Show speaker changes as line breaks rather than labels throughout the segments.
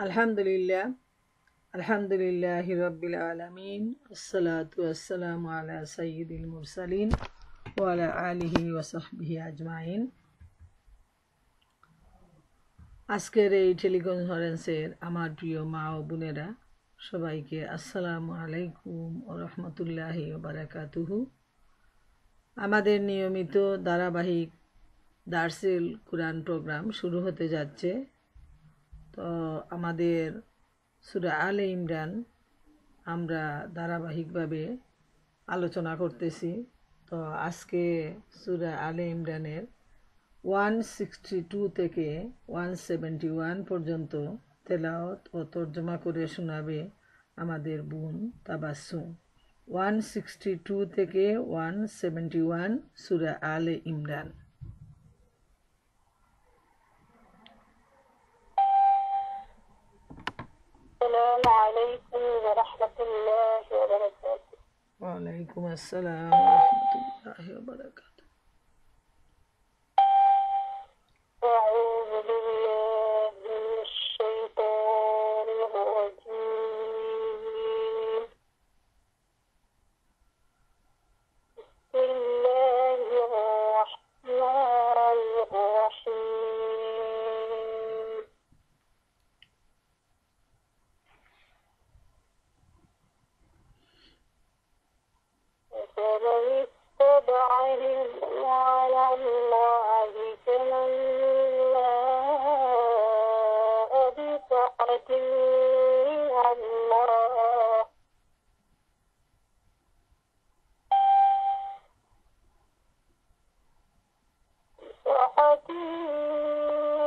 আলহামদুলিল্লাহ আলহামদুলিল্লাহি রাব্বিল আলামিন আসসালাতু ওয়াসসালামু আলা সাইয়্যিদিল মুরসালিন ওয়া আলা আলিহি ওয়া সাহবিহি আজমাইন। আজকের এই টেলিকনফারেন্সের আমার প্রিয় মা ও বোনেরা সবাইকে আসসালামু আলাইকুম ওয়া রাহমাতুল্লাহি ওয়া বারাকাতুহু। আমাদের নিয়মিত ধারাবাহিক দার্সিল কুরআন প্রোগ্রাম শুরু হতে যাচ্ছে। তো আমাদের সূরা আলে ইমরান আমরা ধারাবাহিকভাবে আলোচনা করতেছি। তো আজকে সূরা আলে ইমরানের 162 থেকে 171 পর্যন্ত তেলাওয়াত ও তর্জমা করে শোনাবে আমাদের বোন তাবাসসুম। 162 থেকে 171 সূরা আলে ইমরান।
السلام عليكم ورحمة الله وبركاته.
وعليكم السلام ورحمة الله وبركاته.
أعوذ بالله من الشيطان الرجيم. بسم الله الرحمن الرحيم. فمن اتبع رضوان الله كمن باء بسخط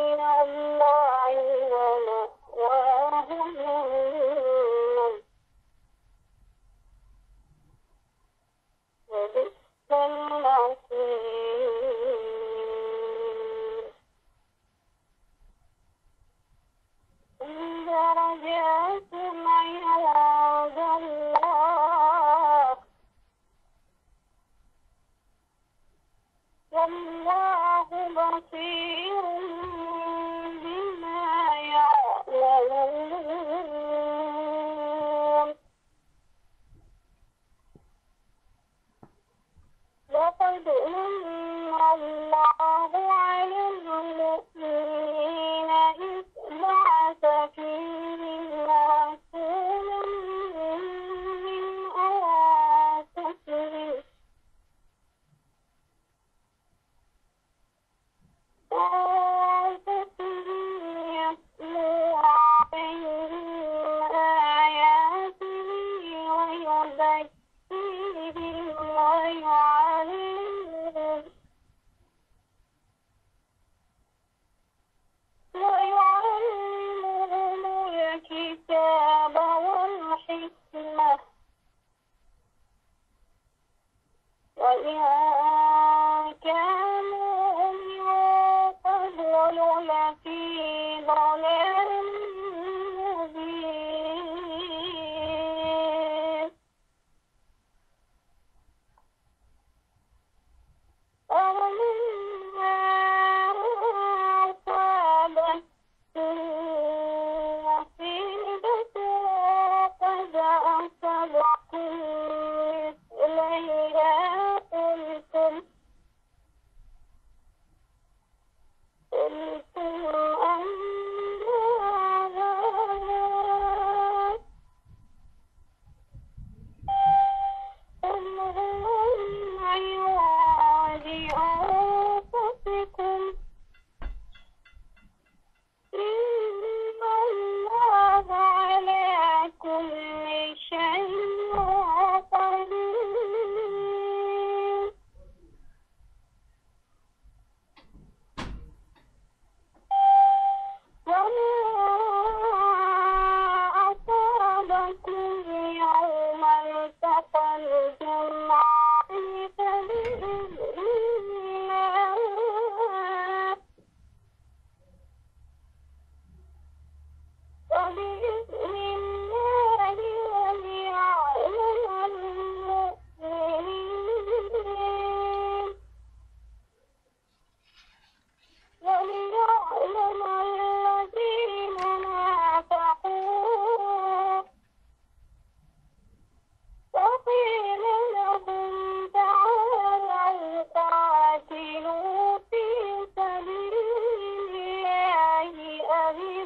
من الله ومأواه جهنم وبئس المصير. درجات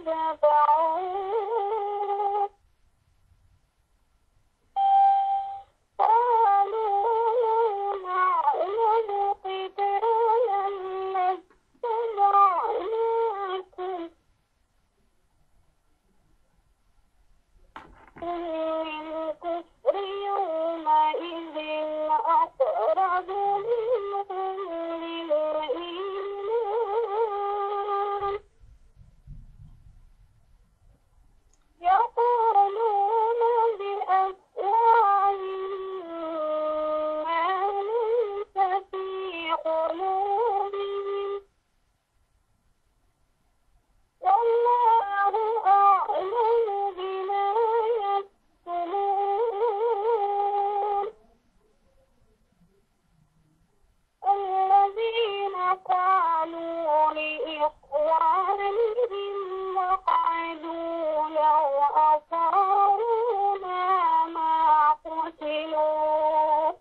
يدفعون قالوا نعلم قتالا لاتبعناكم الكفر يومئذ أقرب منهم للإيمان يقولون بأفواههم ما ليس في قلوبهم والله أعلم بما يكتمون الذين قالوا لإخوانهم وقعدوا لو أطاعونا ما قتلوا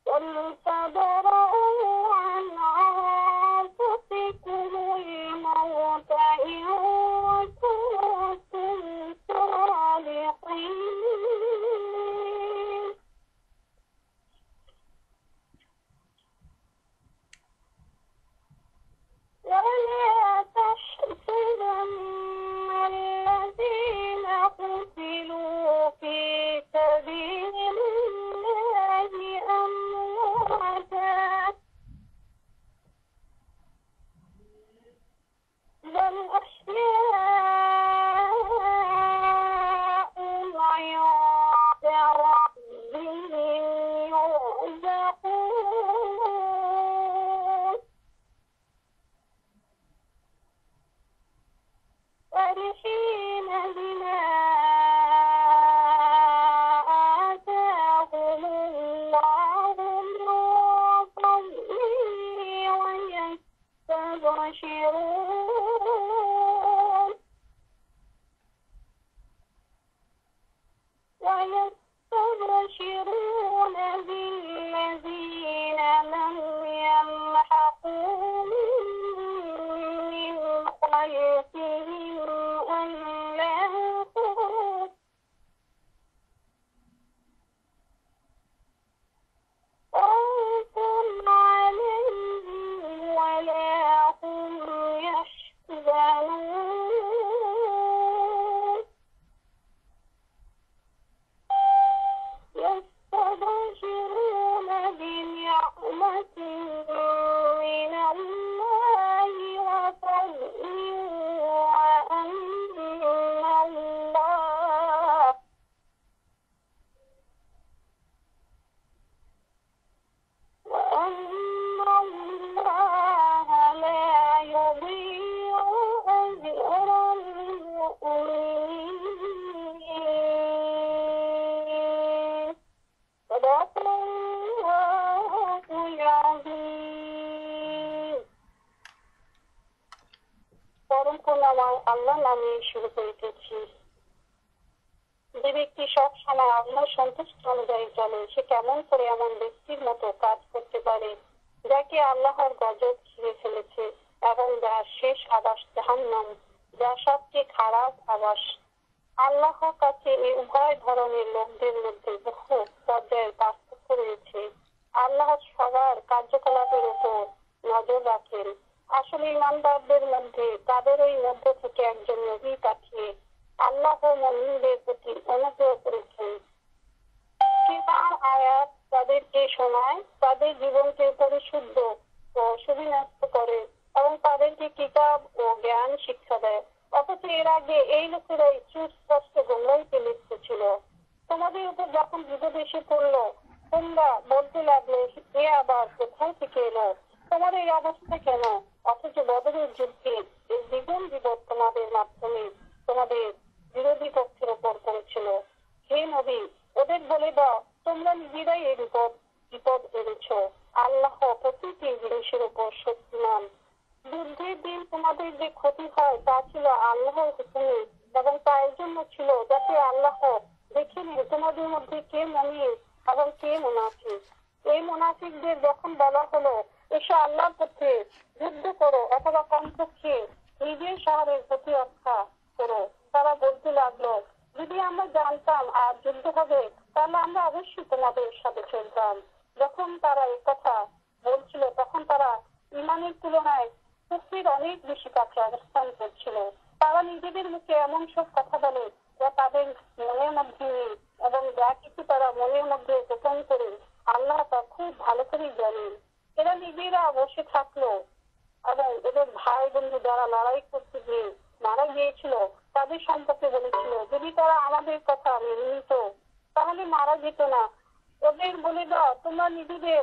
قل فادرءوا عن أنفسكم الموت إن كنتم صادقين ولا تحسبن الذين قتلوا في سبيل الله أمواتا بل أحياء عند ربهم يرزقون فرحين بما آتاهم الله من فضله ويستبشرون بالذين لم يلحقوا من خلفهم ألا خوف عليهم ولا هم يحزنون يستبشرون بنعمة من الله وفضل وأن الله لا يضيع أجر المؤمنين صدق الله العظيم পরম করুণাময় আল্লাহ নামে শুরু করিতেছি। যে ব্যক্তি সব সময় আল্লাহর সন্তুষ্ট অনুযায়ী চলে সে কেমন করে এমন ব্যক্তির মতো কাজ করতে পারে যাকে আল্লাহর গজব ঘিরে ফেলেছে এবং যার শেষ আবাস জাহান্নাম, যা সবচেয়ে খারাপ আবাস। আল্লাহর কাছে এই উভয় ধরনের লোকদের মধ্যে বহু পর্যায়ের পার্থক্য রয়েছে। আল্লাহ সবার কার্যকলাপের উপর নজর রাখেন। আসলে ইমানদারদের মধ্যে তাদেরই মধ্য থেকে একজন নবী পাঠিয়ে আল্লাহ মুমিনদের প্রতি অনুগ্রহ করেছেন। কিতাব আয়াত তাদেরকে শোনায়, তাদের জীবনকে পরিশুদ্ধ ও সুবিন্যস্ত করে এবং তাদেরকে কিতাব ও জ্ঞান শিক্ষা দেয়। অথচ এর আগে এই লোকেরাই সুস্পষ্ট গোমরাহিতে লিপ্ত ছিল। তোমাদের উপর যখন বিপদ এসে পড়ল তোমরা বলতে লাগলে এ আবার কোথায় থেকে এলো, তোমার এই অবস্থা কেন? অথচ বদরের যুদ্ধে এই দ্বিগুণ বিপদ তোমাদের মাধ্যমে তোমাদের বিরোধী পক্ষের উপর পড়েছিল। হে নবী, ওদের বলে দাও তোমরা নিজেরাই এই বিপদ এনেছ। আল্লাহ প্রতিটি জিনিসের উপর শক্তিমান। যুদ্ধের দিন তোমাদের যে ক্ষতি হয় তা ছিল আল্লাহর হুকুমে এবং তার জন্য ছিল যাতে আল্লাহ দেখে নিন তোমাদের মধ্যে কে মুমিন এবং কে মুনাফিক। এই মুনাফিকদের যখন বলা হলো এসো আল্লাহর পথে যুদ্ধ করো অথবা কমপক্ষে পাহাড়ের প্রতিরক্ষা করো। তারা বলতে লাগলো, যদি আমরা জানতাম আর যুদ্ধ হবে তাহলে আমরা অবশ্যই তোমাদের সাথে চলতাম। যখন তারা এই কথা বলছিল তখন তারা ইমানের তুলনায় কুফরির অনেক বেশি কাছে অবস্থান করছিল। তারা নিজেদের মুখে এমন সব কথা বলে যা তাদের মনের মধ্যে নেই, এবং যা কিছু তারা মনের মধ্যে গোপন করে আল্লাহ তা খুব ভালো করেই জানেন। এরা নিজেরা বসে থাকলো এবং এদের ভাই বন্ধু যারা লড়াই করতে গিয়ে মারা গিয়েছিল তাদের সম্পর্কে বলেছিল, যদি তারা আমাদের কথা মেনে নিত তাহলে মারা যেত না। ওদের বলে দাও, তোমরা নিজেদের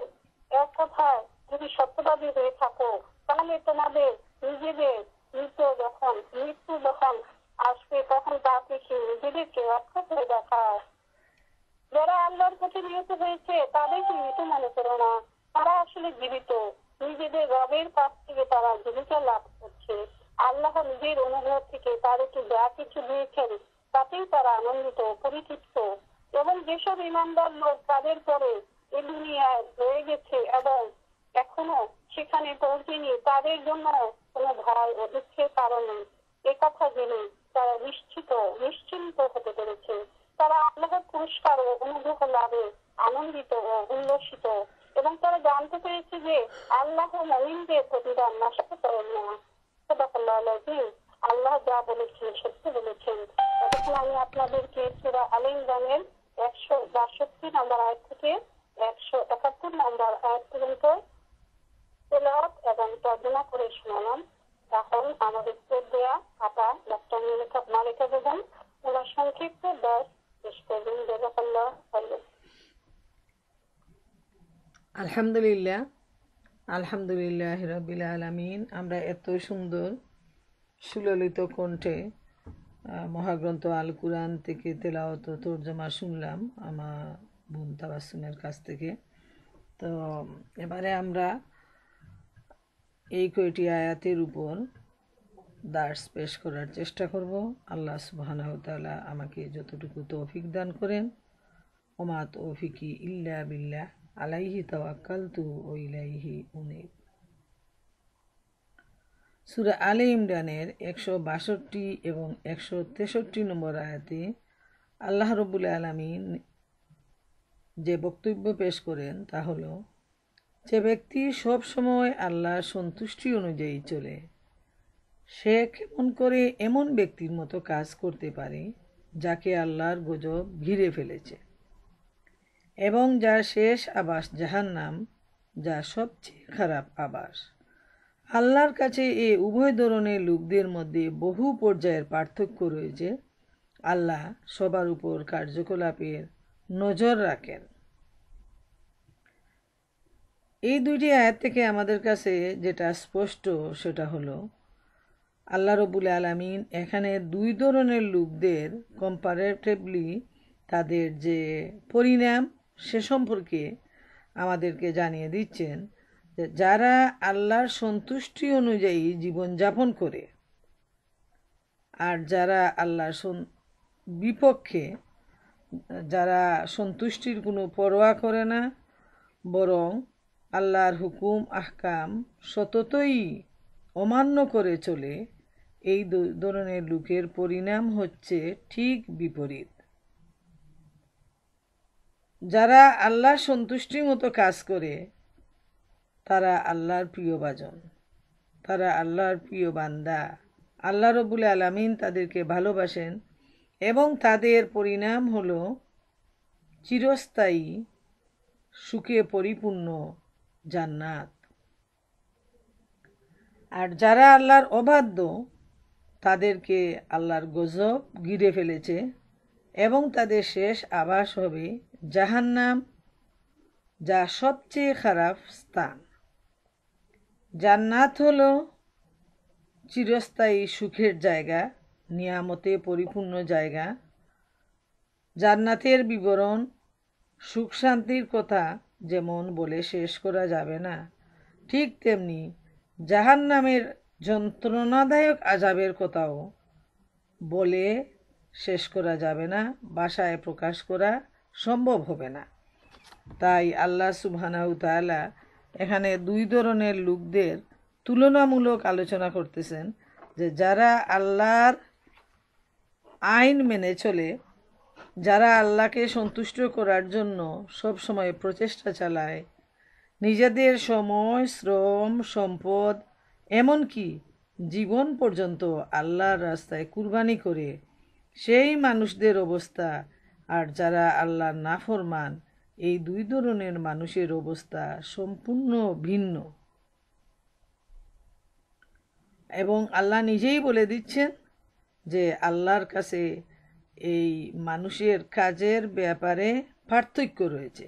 এক কথায় যদি সত্যবাদী হয়ে থাকো তাহলে তোমাদের নিজেদের মৃত্যু যখন আসবে তখন তা থেকে নিজেদেরকে রক্ষা করে দেখায়। যারা আল্লাহর পথে নিহত হয়েছে তাদেরকে মৃত মনে করো না, তারা আসলে জীবিত। নিজেদের রবের কাছ থেকে তারা জীবিকা লাভ করছে। আল্লাহ নিজের অনুগ্রহ থেকে তাদেরকে যা কিছু দিয়েছেন তাতেই তারা আনন্দিত, পরিতৃপ্ত। এবং যেসব ইমানদার লোক তাদের পরে এই দুনিয়ায় রয়ে গেছে এবং এখনো সেখানে পৌঁছেনি, তাদের জন্য কোনো ভয় ও দুঃখের কারণ নেই। একথা জেনে তারা নিশ্চিন্ত হতে পেরেছে। তারা আল্লাহর পুরস্কার ও অনুগ্রহ লাভে আনন্দিত ও উল্লসিত, এবং তারা জানতে পেরেছে যে আল্লাহ মুমিনদের প্রতিদান নষ্ট করেন না। আল্লাহ যা বলেছেন সত্য বলেছেন। এখন আমি আপনাদেরকে সূরা আলে ইমরানের 162 নম্বর আয়াত থেকে 171 নম্বর আয়াত পর্যন্ত তেলাওয়াত এবং তর্জমা করে শোনালাম। এখন আমাদের দেয়া খাতা ডক্টর মালিকা বেগম ওনার সংক্ষিপ্ত দশ পেশ করবেন। জাযাকাল্লাহ খাইরান।
আলহামদুলিল্লাহ, আলহামদুলিল্লাহ রাব্বিল আলামিন। আমরা এত সুন্দর সুললিত কণ্ঠে মহাগ্রন্থ আল কুরআন থেকে তেলাওয়াত ও তর্জমা শুনলাম আমার বোন তাবাসসুমের কাছ থেকে। তো এবারে আমরা এই কয়টি আয়াতের উপর দার্স পেশ করার চেষ্টা করব। আল্লাহ সুবহানাহু ওয়া তাআলা আমাকে যতটুকু তৌফিক দান করেন। ওমা তৌফিকি ইল্লা বিল্লাহ, আলাইহি তাওয়াক্কালতু ওয়া ইলাইহি উনীব। সূরা আলে ইমরানের 162 এবং 163 নম্বর আয়াতে আল্লাহ রাব্বুল আলামিন যে বক্তব্য পেশ করেন তা হলো, যে ব্যক্তি সব সময় আল্লাহর সন্তুষ্টি অনুযায়ী চলে সে কেমন করে এমন ব্যক্তির মতো কাজ করতে পারে যাকে আল্লাহর গজব ঘিরে ফেলেছে এবং যার শেষ আবাস জাহান্নাম, যা সবচেয়ে খারাপ আবাস। আল্লাহর কাছে এই উভয় ধরনের লোকদের মধ্যে বহু পর্যায়ের পার্থক্য রয়েছে। আল্লাহ সবার উপর কার্যকলাপের নজর রাখেন। এই দুইটি আয়াত থেকে আমাদের কাছে যেটা স্পষ্ট সেটা হলো, আল্লাহ রাব্বুল আলামিন এখানে দুই ধরনের লোকদের কম্পারেটিভলি তাদের যে পরিণাম সে সম্পর্কে আমাদেরকে জানিয়ে দিচ্ছেন, যে যারা আল্লাহর সন্তুষ্টি অনুযায়ী জীবনযাপন করে আর যারা আল্লাহর বিপক্ষে, যারা সন্তুষ্টির কোনো পরোয়া করে না বরং আল্লাহর হুকুম আহকাম সততই অমান্য করে চলে, এই ধরনের লোকের পরিণাম হচ্ছে ঠিক বিপরীত। যারা আল্লাহর সন্তুষ্টির মতো কাজ করে তারা আল্লাহর প্রিয়ভাজন, তারা আল্লাহর প্রিয় বান্দা। আল্লাহ রাব্বুল আলামিন তাদেরকে ভালোবাসেন এবং তাদের পরিণাম হলো চিরস্থায়ী সুখে পরিপূর্ণ জান্নাত। আর যারা আল্লাহর অবাধ্য তাদেরকে আল্লাহর গজব ঘিরে ফেলেছে এবং তাদের শেষ আবাস হবে জাহান্নাম, যা সবচেয়ে খারাপ স্থান। জান্নাত হলো চিরস্থায়ী সুখের জায়গা, নিয়ামতে পরিপূর্ণ জায়গা। জান্নাতের বিবরণ, সুখ শান্তির কথা যেমন বলে শেষ করা যাবে না, ঠিক তেমনি জাহান্নামের যন্ত্রণাদায়ক আযাবের কথাও বলে শেষ করা যাবে না, ভাষায় প্রকাশ করা সম্ভব হবে না। তাই আল্লাহ সুবহানাহু ওয়া তাআলা এখানে দুই ধরনের লোকদের তুলনামূলক আলোচনা করতেছেন। যে যারা আল্লাহর আইন মেনে চলে, যারা আল্লাহকে সন্তুষ্ট করার জন্য সব সময় প্রচেষ্টা চালায়, নিজেদের সময়, শ্রম, সম্পদ, এমনকি জীবন পর্যন্ত আল্লাহর রাস্তায় কুরবানি করে, সেই মানুষদের অবস্থা আর যারা আল্লাহর নাফরমান, এই দুই ধরনের মানুষের অবস্থা সম্পূর্ণ ভিন্ন। এবং আল্লাহ নিজেই বলে দিচ্ছেন যে আল্লাহর কাছে এই মানুষের কাজের ব্যাপারে পার্থক্য রয়েছে।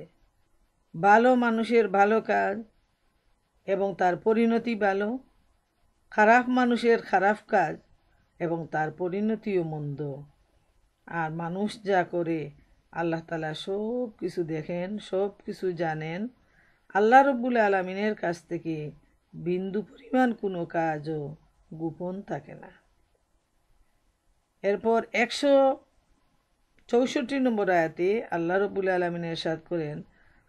ভালো মানুষের ভালো কাজ এবং তার পরিণতি ভালো, খারাপ মানুষের খারাপ কাজ এবং তার পরিণতিও মন্দ। আর মানুষ যা করে আল্লাহ তাআলা সব কিছু দেখেন, সব কিছু জানেন। আল্লাহ রব্বুল আলামিনের কাছ থেকে বিন্দু পরিমাণ কোনো কাজও গোপন থাকে না। এরপর 164 নম্বর আয়াতে আল্লাহ রব্বুল আলামিন ইরশাদ করেন,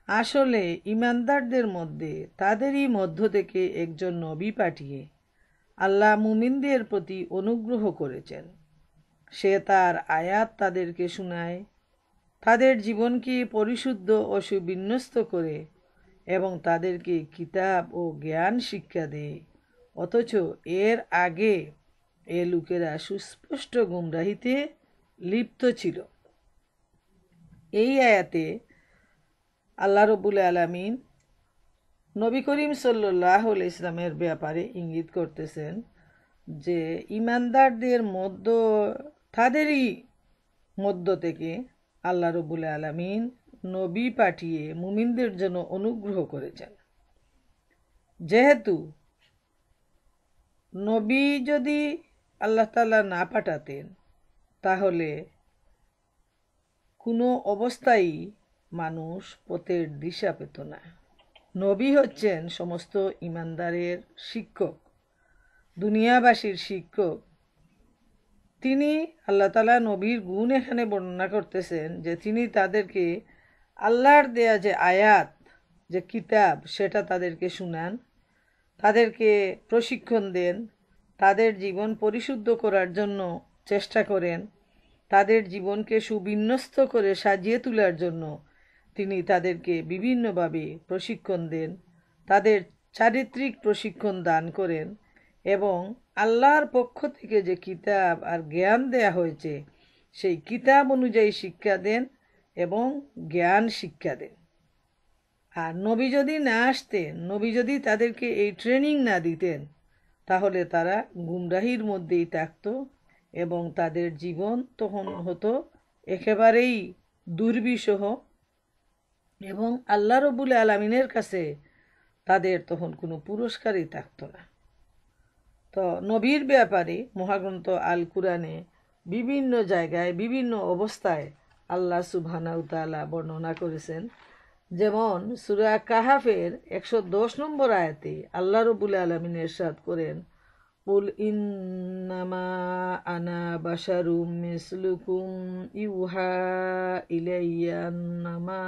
আসলে ঈমানদারদের মধ্যে তাদেরই মধ্য থেকে একজন নবী পাঠিয়ে আল্লাহ মুমিনদের প্রতি অনুগ্রহ করেছেন। সে তার আয়াত তাদেরকে শোনায়, তাদের জীবনকে পরিশুদ্ধ ও সুবিন্যস্ত করে এবং তাদেরকে কিতাব ও জ্ঞান শিক্ষা দেয়। অথচ এর আগে এ লোকেরা সুস্পষ্ট গুমরাহিতে লিপ্ত ছিল। এই আয়াতে আল্লাহ রব্বুল আলামিন নবী করিম সাল্লাল্লাহু আলাইহি ইসলামের ব্যাপারে ইঙ্গিত করতেছেন যে ঈমানদারদের তাদেরই মধ্য থেকে আল্লাহ রব্বুল আলামিন নবী পাঠিয়ে মুমিনদের জন্য অনুগ্রহ করেছেন। যেহেতু নবী যদি আল্লাহ তাআলা না পাঠাতেন, তাহলে কোনো অবস্থায় মানুষ পথের দিশা পেত না। নবী হচ্ছেন সমস্ত ঈমানদারের শিক্ষক, দুনিয়াবাসীর শিক্ষক। তিনি আল্লাহ তাআলা নবীর গুণ এখানে বর্ণনা করতেছেন যে তিনি তাদেরকে আল্লাহর দেয়া যে আয়াত, যে কিতাব, সেটা তাদেরকে শুনান, তাদেরকে প্রশিক্ষণ দেন, তাদের জীবন পরিশুদ্ধ করার জন্য চেষ্টা করেন, তাদের জীবনকে সুবিন্যস্ত করে সাজিয়ে তোলার জন্য তিনি তাদেরকে বিভিন্নভাবে প্রশিক্ষণ দেন, তাদের চারিত্রিক প্রশিক্ষণ দান করেন এবং আল্লাহর পক্ষ থেকে যে কিতাব আর জ্ঞান দেয়া হয়েছে সেই কিতাব অনুযায়ী শিক্ষা দেন এবং জ্ঞান শিক্ষা দেন। আর নবী যদি না আসতেন, নবী যদি তাদেরকে এই ট্রেনিং না দিতেন, তাহলে তারা গুমরাহির মধ্যেই থাকতো এবং তাদের জীবন তখন হতো একেবারেই দুর্বিষহ এবং আল্লাহ রব্বুল আলামিনের কাছে তাদের তখন কোনো পুরস্কারই থাকতো না। তো নবীর ব্যাপারে মহাগ্রন্থ আল কুরআনে বিভিন্ন জায়গায় বিভিন্ন অবস্থায় আল্লাহ সুবহানাহু ওয়া তাআলা বর্ণনা করেছেন। যেমন সূরা কাহাফের 110 নম্বর আয়াতে আল্লাহ রাব্বুল আলামিন ইরশাদ করেন, কুল ইন্নামা আনা বাশারুম মিসলুকুম ইউহা ইলাইয়া আন্নামা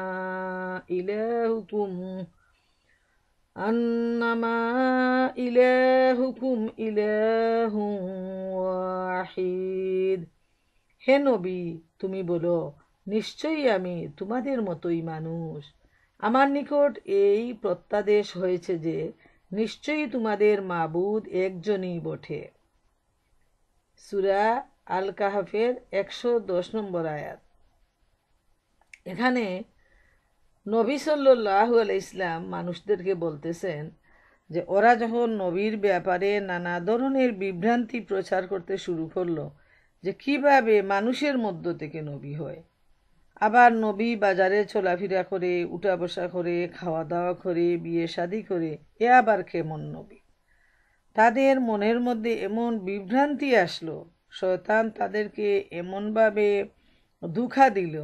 ইলাহুকুম ইলাহুম ওয়াহিদ। হে নবী, তুমি বলো, নিশ্চয়ই আমি তোমাদের মতোই মানুষ। আমার নিকট এই প্রত্যাদেশ হয়েছে যে নিশ্চয়ই তোমাদের মাবুদ একজনই বটে। সূরা আল কাহাফের 110 নম্বর আয়াত। এখানে নবী সাল্লাল্লাহু আলাইহি ইসলাম মানুষদেরকে বলতেছেন যে ওরা যখন নবীর ব্যাপারে নানা ধরনের বিভ্রান্তি প্রচার করতে শুরু করলো, যে কিভাবে মানুষের মধ্য থেকে নবী হয়, আবার নবী বাজারে চলাফেরা করে, উঠা বসা করে, খাওয়া দাওয়া করে, বিয়ে শাদী করে, এ আবার কেমন নবী? তাদের মনের মধ্যে এমন বিভ্রান্তি আসলো, শয়তান তাদেরকে এমনভাবে ধোঁকা দিল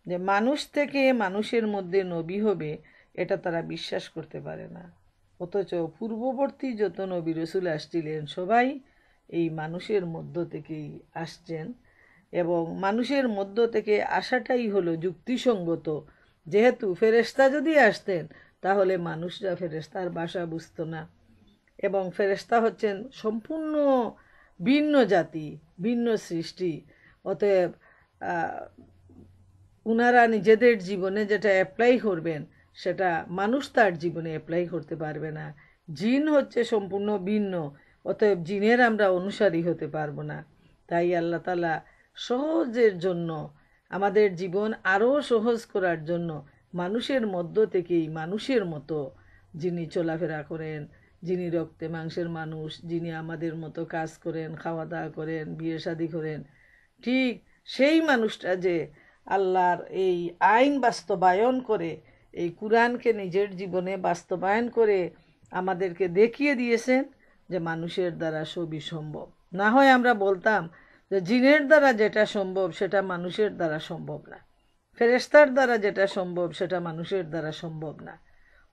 যে মানুষ থেকে মানুষের মধ্যে নবী হবে এটা তারা বিশ্বাস করতে পারে না। অথচ পূর্ববর্তী যত নবী রাসূল আসছিলেন সবাই এই মানুষের মধ্য থেকেই আসছেন এবং মানুষের মধ্য থেকে আসাটাই হলো যুক্তিসঙ্গত। যেহেতু ফেরেশতা যদি আসতেন তাহলে মানুষরা ফেরেশতার ভাষা বুঝতো না এবং ফেরেশতা হচ্ছেন সম্পূর্ণ ভিন্ন জাতি, ভিন্ন সৃষ্টি। অতএব উনারা নিজেদের জীবনে যেটা অ্যাপ্লাই করবেন সেটা মানুষ তার জীবনে অ্যাপ্লাই করতে পারবে না। জিন হচ্ছে সম্পূর্ণ ভিন্ন, অতএব জিনের আমরা অনুসারী হতে পারবো না। তাই আল্লাহ তাআলা সহজের জন্য, আমাদের জীবন আরও সহজ করার জন্য মানুষের মধ্য থেকেই মানুষের মতো যিনি চলাফেরা করেন, যিনি রক্তে মাংসের মানুষ, যিনি আমাদের মতো কাজ করেন, খাওয়া দাওয়া করেন, বিয়ে শাদী করেন, ঠিক সেই মানুষটা যে আল্লাহর এই আইন বাস্তবায়ন করে, এই কুরআনকে নিজের জীবনে বাস্তবায়ন করে আমাদেরকে দেখিয়ে দিয়েছেন যে মানুষের দ্বারা সবই সম্ভব। না হয় আমরা বলতাম যে জিনের দ্বারা যেটা সম্ভব সেটা মানুষের দ্বারা সম্ভব না, ফেরেশতার দ্বারা যেটা সম্ভব সেটা মানুষের দ্বারা সম্ভব না।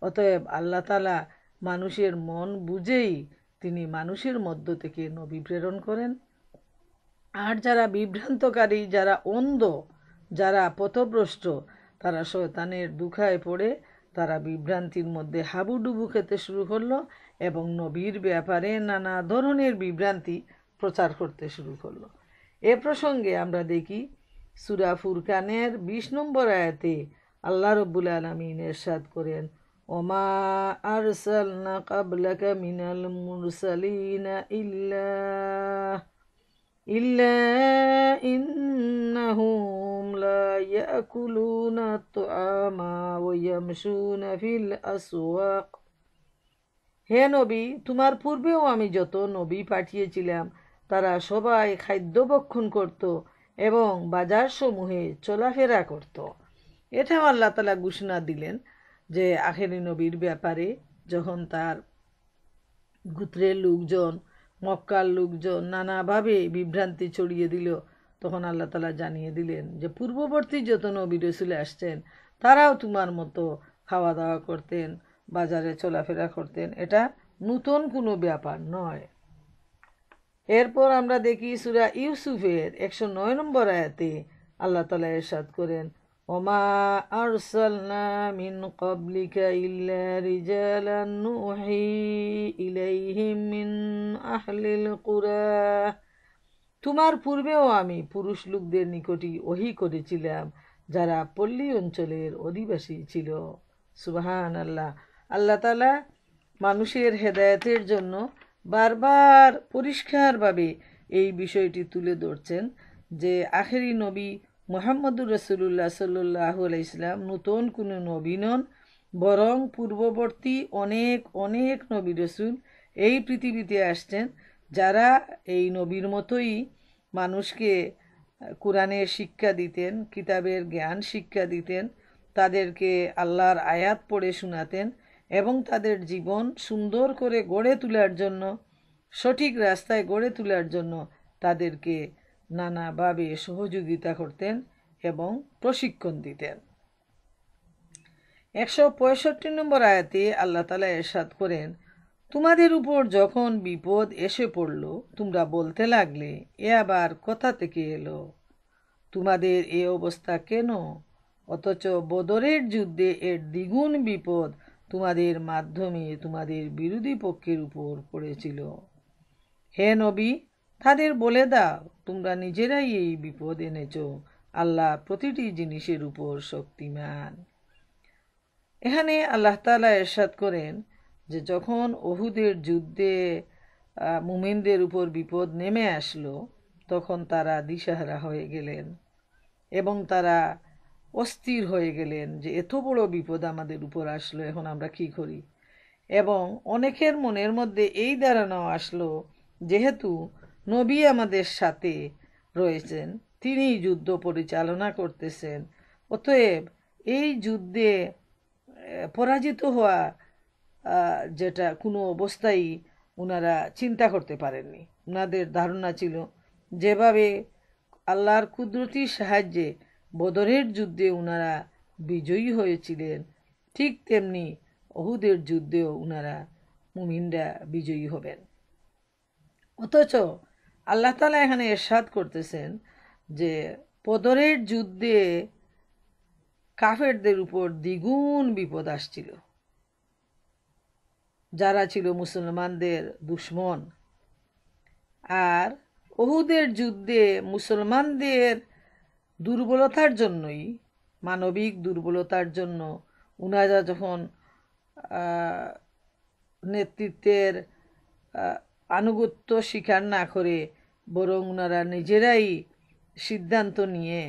অতএব আল্লাহ তাআলা মানুষের মন বুঝেই তিনি মানুষের মধ্য থেকে নবী প্রেরণ করেন। আর যারা বিভ্রান্তকারী, যারা অন্ধ, যারা পথভ্রষ্ট, তারা শয়তানের দুখায় পড়ে তারা বিভ্রান্তির মধ্যে হাবুডুবু খেতে শুরু করলো এবং নবীর ব্যাপারে নানা ধরনের বিভ্রান্তি প্রচার করতে শুরু করলো। এ প্রসঙ্গে আমরা দেখি সূরা ফুরকানের 20 নম্বর আয়াতে আল্লাহ রাব্বুল আলামিন ইরশাদ করেন, ওমা আরসালনা ক্বাবলাকা মিনাল মুরসালিনা ইল্লা ইন্নাহুম লা ইয়াকুলুনা আত-তাআমা ওয়া ইয়ামশুনা ফিল আসওয়াক। হে নবী, তোমার পূর্বেও আমি যত নবী পাঠিয়েছিলাম তারা সবাই খাদ্য ভক্ষণ করত এবং বাজার সমূহে চলাফেরা করত। এটাও আল্লাহ তাআলা ঘোষণা দিলেন যে আখেরি নবীর ব্যাপারে, যখন তার গোত্রের লোকজন, মক্কার লোকজন নানাভাবে বিভ্রান্তি ছড়িয়ে দিল, তখন আল্লাহ তাআলা জানিয়ে দিলেন যে পূর্ববর্তী যত নবী রাসূল আসছেন তারাও তোমার মতো খাওয়া দাওয়া করতেন, বাজারে চলাফেরা করতেন, এটা নতুন কোনো ব্যাপার নয়। এরপর আমরা দেখি সূরা ইউসুফের 109 নম্বর আয়াতে আল্লাহ তাআলা ইরশাদ করেন, ওমা আরসালনা মিন ক্বাবলিকা ইল্লা রিজালান নুহি ইলাইহিম মিন আহলিল কুরা। তোমার পূর্বেও আমি পুরুষ লোকদের নিকটই ওহী করেছিলাম যারা পল্লী অঞ্চলের অধিবাসী ছিল। সুবহানাল্লাহ। আল্লাহ তাআলা মানুষের হেদায়েতের জন্য বারবার পরিষ্কারভাবে এই বিষয়টি তুলে ধরছেন যে আখেরি নবী মুহাম্মদুর রাসূলুল্লাহ সাল্লাল্লাহু আলাইহি সাল্লাম নতুন কোনো নবী নন, বরং পূর্ববর্তী অনেক অনেক নবী রাসূল এই পৃথিবীতে আসছেন যারা এই নবীর মতোই মানুষকে কোরআনের শিক্ষা দিতেন, কিতাবের জ্ঞান শিক্ষা দিতেন, তাদেরকে আল্লাহর আয়াত পড়ে শোনাতেন এবং তাদের জীবন সুন্দর করে গড়ে তোলার জন্য, সঠিক রাস্তায় গড়ে তোলার জন্য তাদেরকে নানাভাবে সহযোগিতা করতেন এবং প্রশিক্ষণ দিতেন। 165 নম্বর আয়াতে আল্লাহ তাআলা ইরশাদ করেন, তোমাদের উপর যখন বিপদ এসে পড়ল তোমরা বলতে লাগলে এ আবার কোথা থেকে এলো, তোমাদের এ অবস্থা কেন? অথচ বদরের যুদ্ধে এর দ্বিগুণ বিপদ তোমাদের মাধ্যমে তোমাদের বিরোধী পক্ষের উপর পড়েছিল। হে নবী, তাদের বলে দাও তোমরা নিজেরাই এই বিপদ এনেছ, আল্লাহ প্রতিটি জিনিসের উপর শক্তিমান। এখানে আল্লাহ তাআলা ইরশাদ করেন যে যখন উহুদের যুদ্ধে মুমিনদের উপর বিপদ নেমে আসলো তখন তারা দিশাহারা হয়ে গেলেন এবং তারা অস্থির হয়ে গেলেন যে এত বড় বিপদ আমাদের উপর আসলো, এখন আমরা কি করি। এবং অনেকের মনের মধ্যে এই ধারণা আসলো যেহেতু নবী আমাদের সাথে রয়েছেন, তিনি যুদ্ধ পরিচালনা করতেছেন, অতএব এই যুদ্ধে পরাজিত হওয়া যেটা কোনো অবস্থায় ওনারা চিন্তা করতে পারেননি। ওনাদের ধারণা ছিল যেভাবে আল্লাহর কুদরতির সাহায্যে বদরের যুদ্ধে ওনারা বিজয়ী হয়েছিলেন, ঠিক তেমনি উহুদের যুদ্ধেও ওনারা মুমিনরা বিজয়ী হবেন। অথচ আল্লাহ তাআলা এখানে ইরশাদ করতেছেন যে বদরের যুদ্ধে কাফেরদের উপর দ্বিগুণ বিপদ আসছিল, যারা ছিল মুসলমানদের দুশমন। আর উহুদের যুদ্ধে মুসলমানদের দুর্বলতার জন্যই, মানবিক দুর্বলতার জন্য উনারা যখন নেতৃত্বের আনুগত্য স্বীকার না করে বরং ওনারা নিজেরাই সিদ্ধান্ত নিয়ে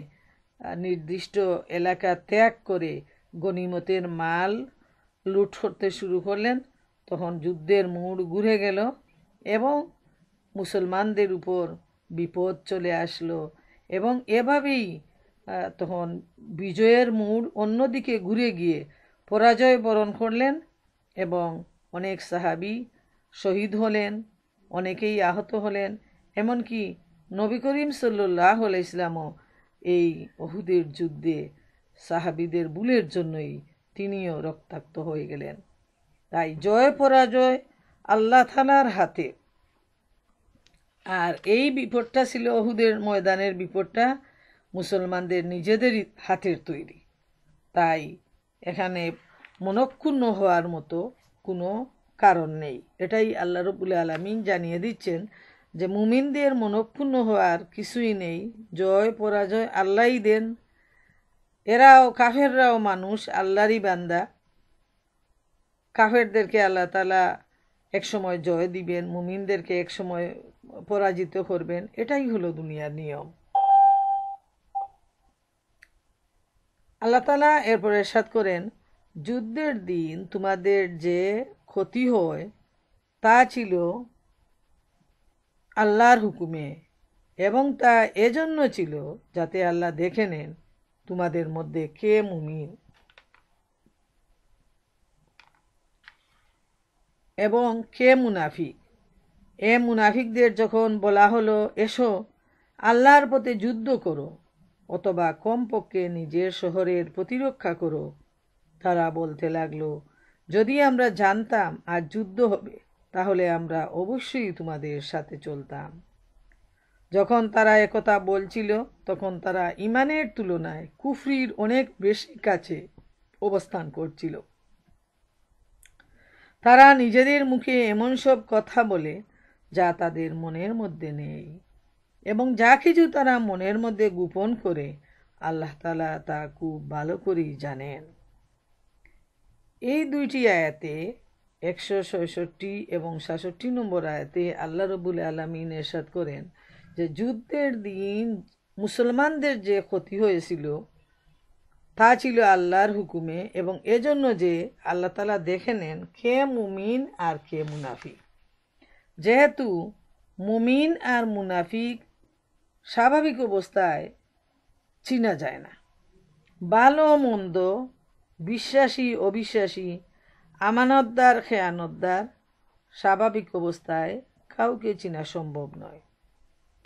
নির্দিষ্ট এলাকা ত্যাগ করে গনিমতের মাল লুট করতে শুরু করলেন, তখন যুদ্ধের মোড় ঘুরে গেল এবং মুসলমানদের উপর বিপদ চলে আসলো এবং এভাবেই তখন বিজয়ের মোড় অন্যদিকে ঘুরে গিয়ে পরাজয় বরণ করলেন এবং অনেক সাহাবী শহীদ হলেন, অনেকেই আহত হলেন। এমনকি নবী করিম সাল্লাল্লাহু আলাইহি ওয়াসাল্লামও এই উহুদের যুদ্ধে সাহাবীদের ভুলের জন্যই তিনিও রক্তাক্ত হয়ে গেলেন। তাই জয় পরাজয় আল্লাহ তাআলার হাতে। আর এই বিপদটা ছিল, উহুদের ময়দানের বিপদটা মুসলমানদের নিজেদেরই হাতের তৈরি। তাই এখানে মনক্ষুণ্ণ হওয়ার মতো কোনো কারণ নেই। এটাই আল্লাহ রাব্বুল আলামিন জানিয়ে দিচ্ছেন যে মুমিনদের মনক্ষুণ্ণ হওয়ার কিছুই নেই, জয় পরাজয় আল্লাহই দেন। এরাও কাফেররাও মানুষ, আল্লাহরই বান্দা। কাফেরদেরকে আল্লাহ তাআলা একসময় জয় দিবেন, মুমিনদেরকে একসময় পরাজিত করবেন। এটাই হলো দুনিয়ার নিয়ম। আল্লাহ তাআলা এরপর ইরশাদ করেন, যুদ্ধের দিন তোমাদের যে ক্ষতি হয় তা ছিল আল্লাহর হুকুমে এবং তা এজন্য ছিল যাতে আল্লাহ দেখে নেন তোমাদের মধ্যে কে মুমিন এবং কে মুনাফিক। মুনাফিকদের যখন বলা হলো এসো আল্লাহর পথে যুদ্ধ করো অথবা কমপক্ষে নিজের শহরের প্রতিরক্ষা করো, তারা বলতে লাগলো, যদি আমরা জানতাম আর যুদ্ধ হবে তাহলে আমরা অবশ্যই তোমাদের সাথে চলতাম। যখন তারা একথা বলছিল তখন তারা ঈমানের তুলনায় কুফরির অনেক বেশি কাছে অবস্থান করছিল। তারা নিজেদের মুখে এমন সব কথা বলে যা তাদের মনের মধ্যে নেই এবং যা কিছু তারা মনের মধ্যে গোপন করে আল্লাহ তাআলা তা খুব ভালো করেই জানেন। এই দুইটি আয়াতে 166 এবং 66 নম্বর আয়াতে আল্লাহ রাব্বুল আলামিন ইরশাদ করেন যে যুদ্ধের দিন মুসলমানদের যে ক্ষতি হয়েছিল তা ছিল আল্লাহর হুকুমে এবং এজন্য যে আল্লাহ তাআলা দেখে নেন কে মুমিন আর কে মুনাফিক। যেহেতু মুমিন আর মুনাফিক স্বাভাবিক অবস্থায় চিনা যায় না, ভালো মন্দ, বিশ্বাসী অবিশ্বাসী, আমানতদার খেয়ানতদার স্বাভাবিক অবস্থায় কাউকে চিনা সম্ভব নয়।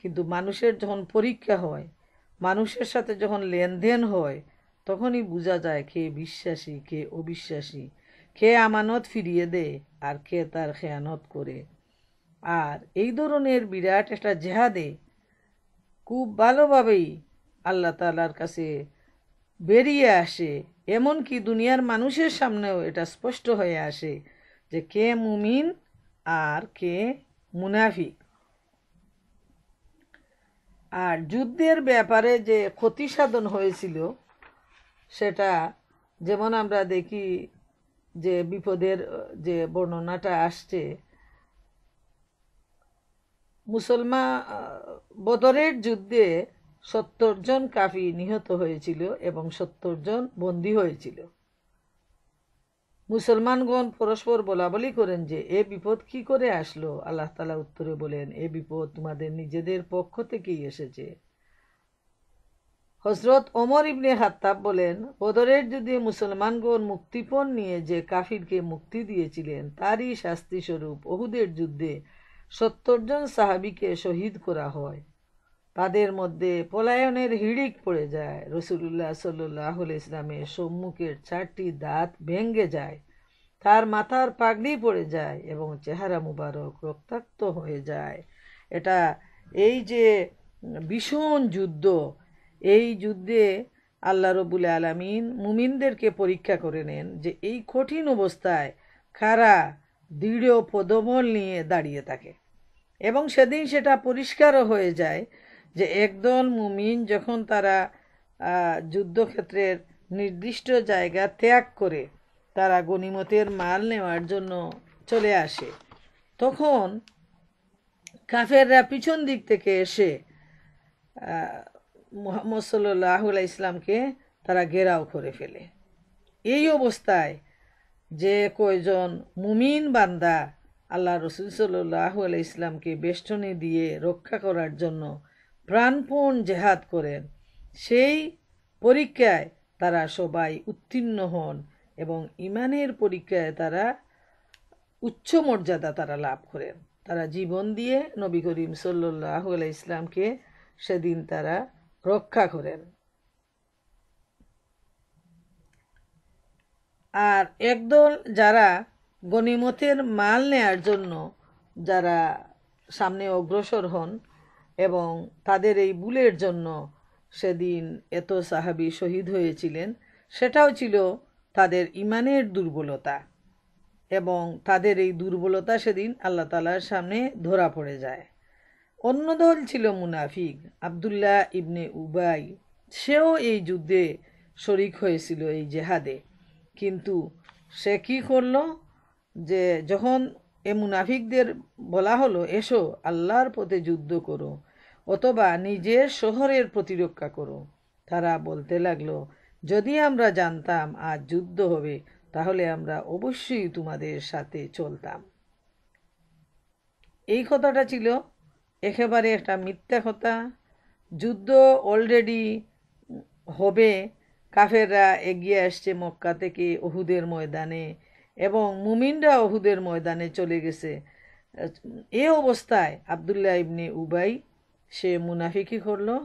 কিন্তু মানুষের যখন পরীক্ষা হয়, মানুষের সাথে যখন লেনদেন হয়, তখনই বোঝা যায় কে বিশ্বাসী কে অবিশ্বাসী, কে আমানত ফিরিয়ে দেয় আর কে তার খেয়ানত করে। আর এই ধরনের বিরাট একটা জেহাদে খুব ভালোভাবেই আল্লাহ তাআলার কাছে বেরিয়ে আসে, এমনকি দুনিয়ার মানুষের সামনেও এটা স্পষ্ট হয়ে আসে যে কে মুমিন আর কে মুনাফিক। আর যুদ্ধের ব্যাপারে যে ক্ষতি সাধন হয়েছিল সেটা যেমন আমরা দেখি যে বিপদের যে বর্ণনাটা আসছে, বদরের যুদ্ধে 70 জন কাফি নিহত হয়েছিল এবং 70 জন বন্দী হয়েছিল। মুসলমানগণ পরস্পর বলাবলি করেন যে এ বিপদ কি করে আসলো। আল্লাহ তাআলা উত্তরে বলেন, এ বিপদ তোমাদের নিজেদের পক্ষ থেকেই এসেছে। হযরত ওমর ইবনে খাত্তাব বলেন, বদরের যুদ্ধে মুসলমানগণ মুক্তিপণ নিয়ে যে কাফিরকে মুক্তি দিয়েছিলেন তারই শাস্তি স্বরূপ উহুদের যুদ্ধে 70 জন সাহাবীকে শহীদ করা হয়। তাদের মধ্যে পলায়নের হিড়িক পড়ে যায়। রাসূলুল্লাহ সাল্লাল্লাহু আলাইহি ওয়াসাল্লামের সম্মুখের 4টি দাঁত ভেঙে যায়, তার মাথার পাগড়ি পড়ে যায় এবং চেহারা মুবারক রক্তাক্ত হয়ে যায়। এটা এই যে ভীষণ যুদ্ধ, এই যুদ্ধে আল্লাহ রাব্বুল আলামিন মুমিনদেরকে পরীক্ষা করে নেন যে এই কঠিন অবস্থায় কারা দৃঢ় পদবল নিয়ে দাঁড়িয়ে থাকে। এবং সেদিন সেটা পরিষ্কারও হয়ে যায় যে একদল মুমিন যখন তারা যুদ্ধক্ষেত্রের নির্দিষ্ট জায়গা ত্যাগ করে তারা গনিমতের মাল নেওয়ার জন্য চলে আসে, তখন কাফেররা পিছন দিক থেকে এসে মুহাম্মদ সাল্লাল্লাহু আলাইহি ইসলামকে তারা ঘেরাও করে ফেলে। এই অবস্থায় যে কয়জন মুমিন বান্দা আল্লাহ রসুল সাল্লাল্লাহু আলাইহি ইসলামকে বেষ্টনী দিয়ে রক্ষা করার জন্য প্রাণপণ জেহাদ করেন, সেই পরীক্ষায় তারা সবাই উত্তীর্ণ হন এবং ইমানের পরীক্ষায় তারা উচ্চ মর্যাদা তারা লাভ করেন। তারা জীবন দিয়ে নবী করিম সাল্লাল্লাহু আলাইহি ইসলামকে সেদিন তারা রক্ষা করেন। আর একদল যারা গনিমতের মাল নেয়ার জন্য যারা সামনে অগ্রসর হন এবং তাদের এই ভুলের জন্য সেদিন এত সাহাবী শহীদ হয়েছিলেন, সেটাও ছিল তাদের ইমানের দুর্বলতা। এবং তাদের এই দুর্বলতা সেদিন আল্লাহ তাআলার সামনে ধরা পড়ে যায়। অন্য দল ছিল মুনাফিক। আব্দুল্লাহ ইবনে উবাই, সেও এই যুদ্ধে শরিক হয়েছিল, এই জেহাদে। কিন্তু সে কি করলো, যে যখন এ মুনাফিকদের বলা হলো এসো আল্লাহর পথে যুদ্ধ করো অথবা নিজের শহরের প্রতিরক্ষা করো, তারা বলতে লাগলো যদি আমরা জানতাম আজ যুদ্ধ হবে তাহলে আমরা অবশ্যই তোমাদের সাথে চলতাম। এই কথাটা ছিল একেবারে একটা মিথ্যা কথা। যুদ্ধ অলরেডি হবে, কাফেররা এগিয়ে আসছে মক্কা থেকে উহুদের ময়দানে এবং মুমিনরা উহুদের ময়দানে চলে গেছে। এ অবস্থায় আব্দুল্লাহ ইবনে উবাই সে মুনাফিকি করলো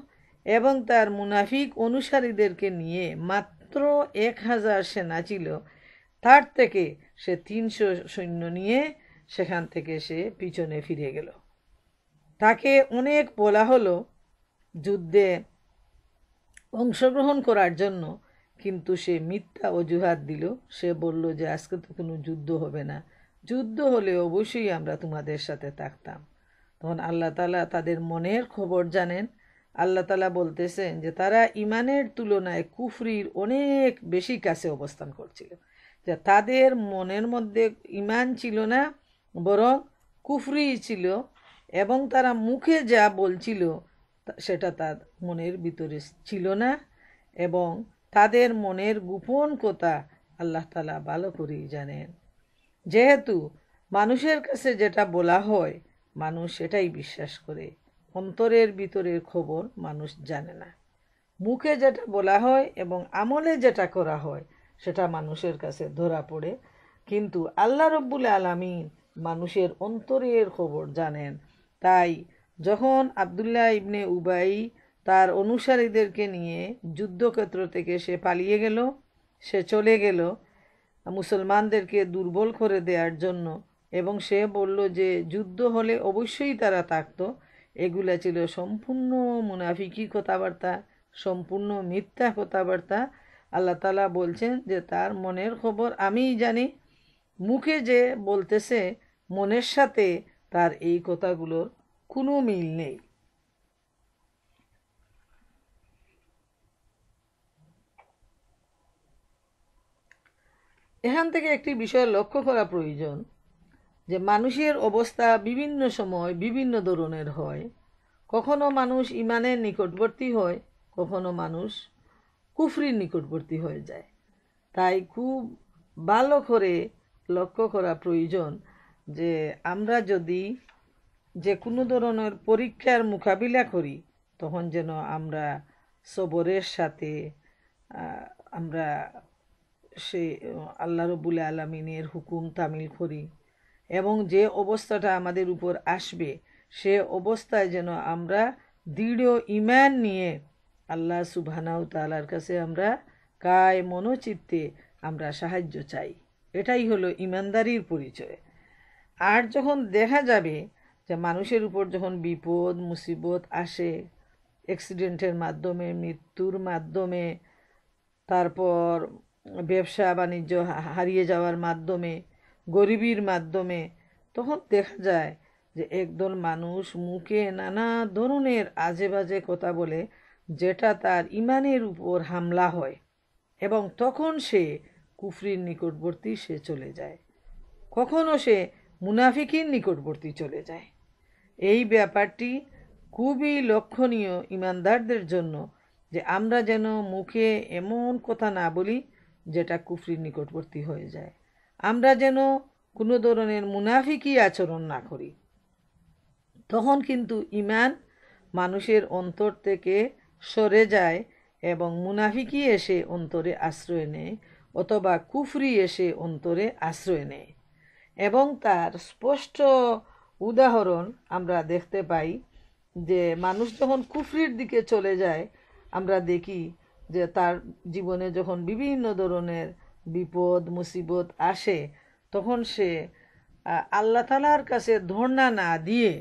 এবং তার মুনাফিক অনুসারীদেরকে নিয়ে মাত্র 1000 সেনা ছিল, তার থেকে সে 300 সৈন্য নিয়ে সেখান থেকে সে পিছনে ফিরে গেল। তাকে অনেক বলা হলো যুদ্ধে অংশগ্রহণ করার জন্য, কিন্তু সে মিথ্যা অজুহাত দিল। সে বলল যে আজকে তো কোনো যুদ্ধ হবে না, যুদ্ধ হলে অবশ্যই আমরা তোমাদের সাথে থাকতাম। তখন আল্লাহ তাআলা তাদের মনের খবর জানেন। আল্লাহ তাআলা বলতেছেন যে তারা ইমানের তুলনায় কুফরির অনেক বেশি কাছে অবস্থান করছিল, যে তাদের মনের মধ্যে ইমান ছিল না, বরং কুফরি ছিল, এবং তারা মুখে যা বলছিল সেটা তার মনের ভিতরে ছিল না। এবং তাদের মনের গোপন কথা আল্লাহ তাআলা ভালো করেই জানেন। যেহেতু মানুষের কাছে যেটা বলা হয় মানুষ সেটাই বিশ্বাস করে, অন্তরের ভিতরের খবর মানুষ জানে না। মুখে যেটা বলা হয় এবং আমলে যেটা করা হয় সেটা মানুষের কাছে ধরা পড়ে, কিন্তু আল্লাহ রব্বুল আলামিন মানুষের অন্তরের খবর জানেন। তাই যখন আব্দুল্লাহ ইবনে উবাই তার অনুসারীদেরকে নিয়ে যুদ্ধক্ষেত্র থেকে সে পালিয়ে গেল, সে চলে গেল মুসলমানদেরকে দুর্বল করে দেওয়ার জন্য, এবং সে বলল যে যুদ্ধ হলে অবশ্যই তারা থাকতো, এগুলা ছিল সম্পূর্ণ মুনাফিকি কথাবার্তা, সম্পূর্ণ মিথ্যা কথাবার্তা। আল্লাহ তাআলা বলছেন যে তার মনের খবর আমিই জানি, মুখে যে বলতেছে মনের সাথে তার এই কথাগুলোর কোনো মিল নেই। এখান থেকে একটি বিষয় লক্ষ্য করা প্রয়োজন যে মানুষের অবস্থা বিভিন্ন সময় বিভিন্ন ধরনের হয়। কখনো মানুষ ইমানের নিকটবর্তী হয়, কখনো মানুষ কুফরির নিকটবর্তী হয়ে যায়। তাই খুব ভালো করে লক্ষ্য করা প্রয়োজন যে আমরা যদি যে কোনো ধরনের পরীক্ষার মোকাবিলা করি তখন যেন আমরা সবরের সাথে আমরা সে আল্লাহ রব্বুল আলামিনের হুকুম তামিল করি, এবং যে অবস্থাটা আমাদের উপর আসবে সে অবস্থায় যেন আমরা দৃঢ় ঈমান নিয়ে আল্লাহ সুবহানাহু তাআলার কাছে আমরা কায় মনোচিত্তে আমরা সাহায্য চাই। এটাই হলো ঈমানদারির পরিচয়। আর যখন দেখা যাবে যে মানুষের উপর যখন বিপদ মুসিবত আসে, অ্যাক্সিডেন্টের মাধ্যমে, মৃত্যুর মাধ্যমে, তারপর ব্যবসা বাণিজ্য হারিয়ে যাওয়ার মাধ্যমে, গরিবির মাধ্যমে, তখন দেখা যায় যে একদল মানুষ মুখে নানা ধরনের আজে বাজে কথা বলে, যেটা তার ইমানের উপর হামলা হয়, এবং তখন সে কুফরির নিকটবর্তী সে চলে যায়, কখনো সে মুনাফিকের নিকটবর্তী চলে যায়। এই ব্যাপারটি খুবই লক্ষণীয় ইমানদারদের জন্য, যে আমরা যেন মুখে এমন কথা না বলি যেটা কুফরির নিকটবর্তী হয়ে যায়। আমরা যেন কোনো ধরনের মুনাফিকি আচরণ না করি। তখন কিন্তু ইমান মানুষের অন্তর থেকে সরে যায় এবং মুনাফিকি এসে অন্তরে আশ্রয় নেয়, অথবা কুফরি এসে অন্তরে আশ্রয় নেয়। এবং তার স্পষ্ট উদাহরণ আমরা দেখতে পাই যে মানুষ যখন কুফরির দিকে চলে যায়, আমরা দেখি যে তার জীবনে যখন বিভিন্ন ধরনের বিপদ মুসিবত আসে, তখন সে আল্লাহ তাআলার কাছে ধর্ণা না দিয়ে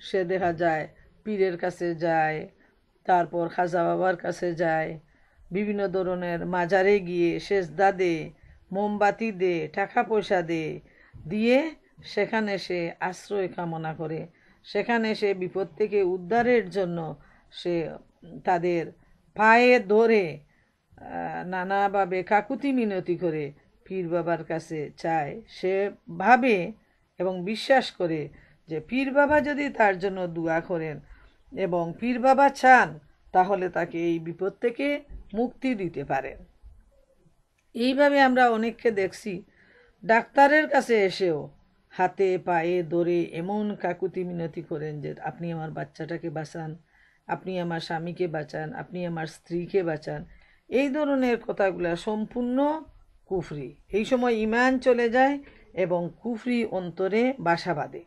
সে দেখা যায় পীরের কাছে যায়, তারপর খাজা বাবার কাছে যায়, বিভিন্ন ধরনের মাজারে গিয়ে সেজদা দে, মোমবাতি দে, টাকা পয়সা দিয়ে সেখানে সে আশ্রয় কামনা করে, সেখানে সে বিপদ থেকে উদ্ধারের জন্য সে তাদের পায়ে ধরে নানাভাবে কাকুতি মিনতি করে পীর বাবার কাছে চায়। সে ভাবে এবং বিশ্বাস করে যে পীর বাবা যদি তার জন্য দোয়া করেন এবং পীর বাবা চান, তাহলে তাকে এই বিপদ থেকে মুক্তি দিতে পারেন। এইভাবে আমরা অনেককে দেখছি ডাক্তারের কাছে এসেও হাতে পায়ে ধরে এমন কাকুতি মিনতি করেন যে আপনি আমার বাচ্চাটাকে বাঁচান, আপনি আমার স্বামীকে বাঁচান, আপনি আমার স্ত্রীকে বাঁচান। এই ধরনের কথাগুলো সম্পূর্ণ কুফরি। এই সময় ইমান চলে যায় এবং কুফরি অন্তরে বাসা বাঁধে।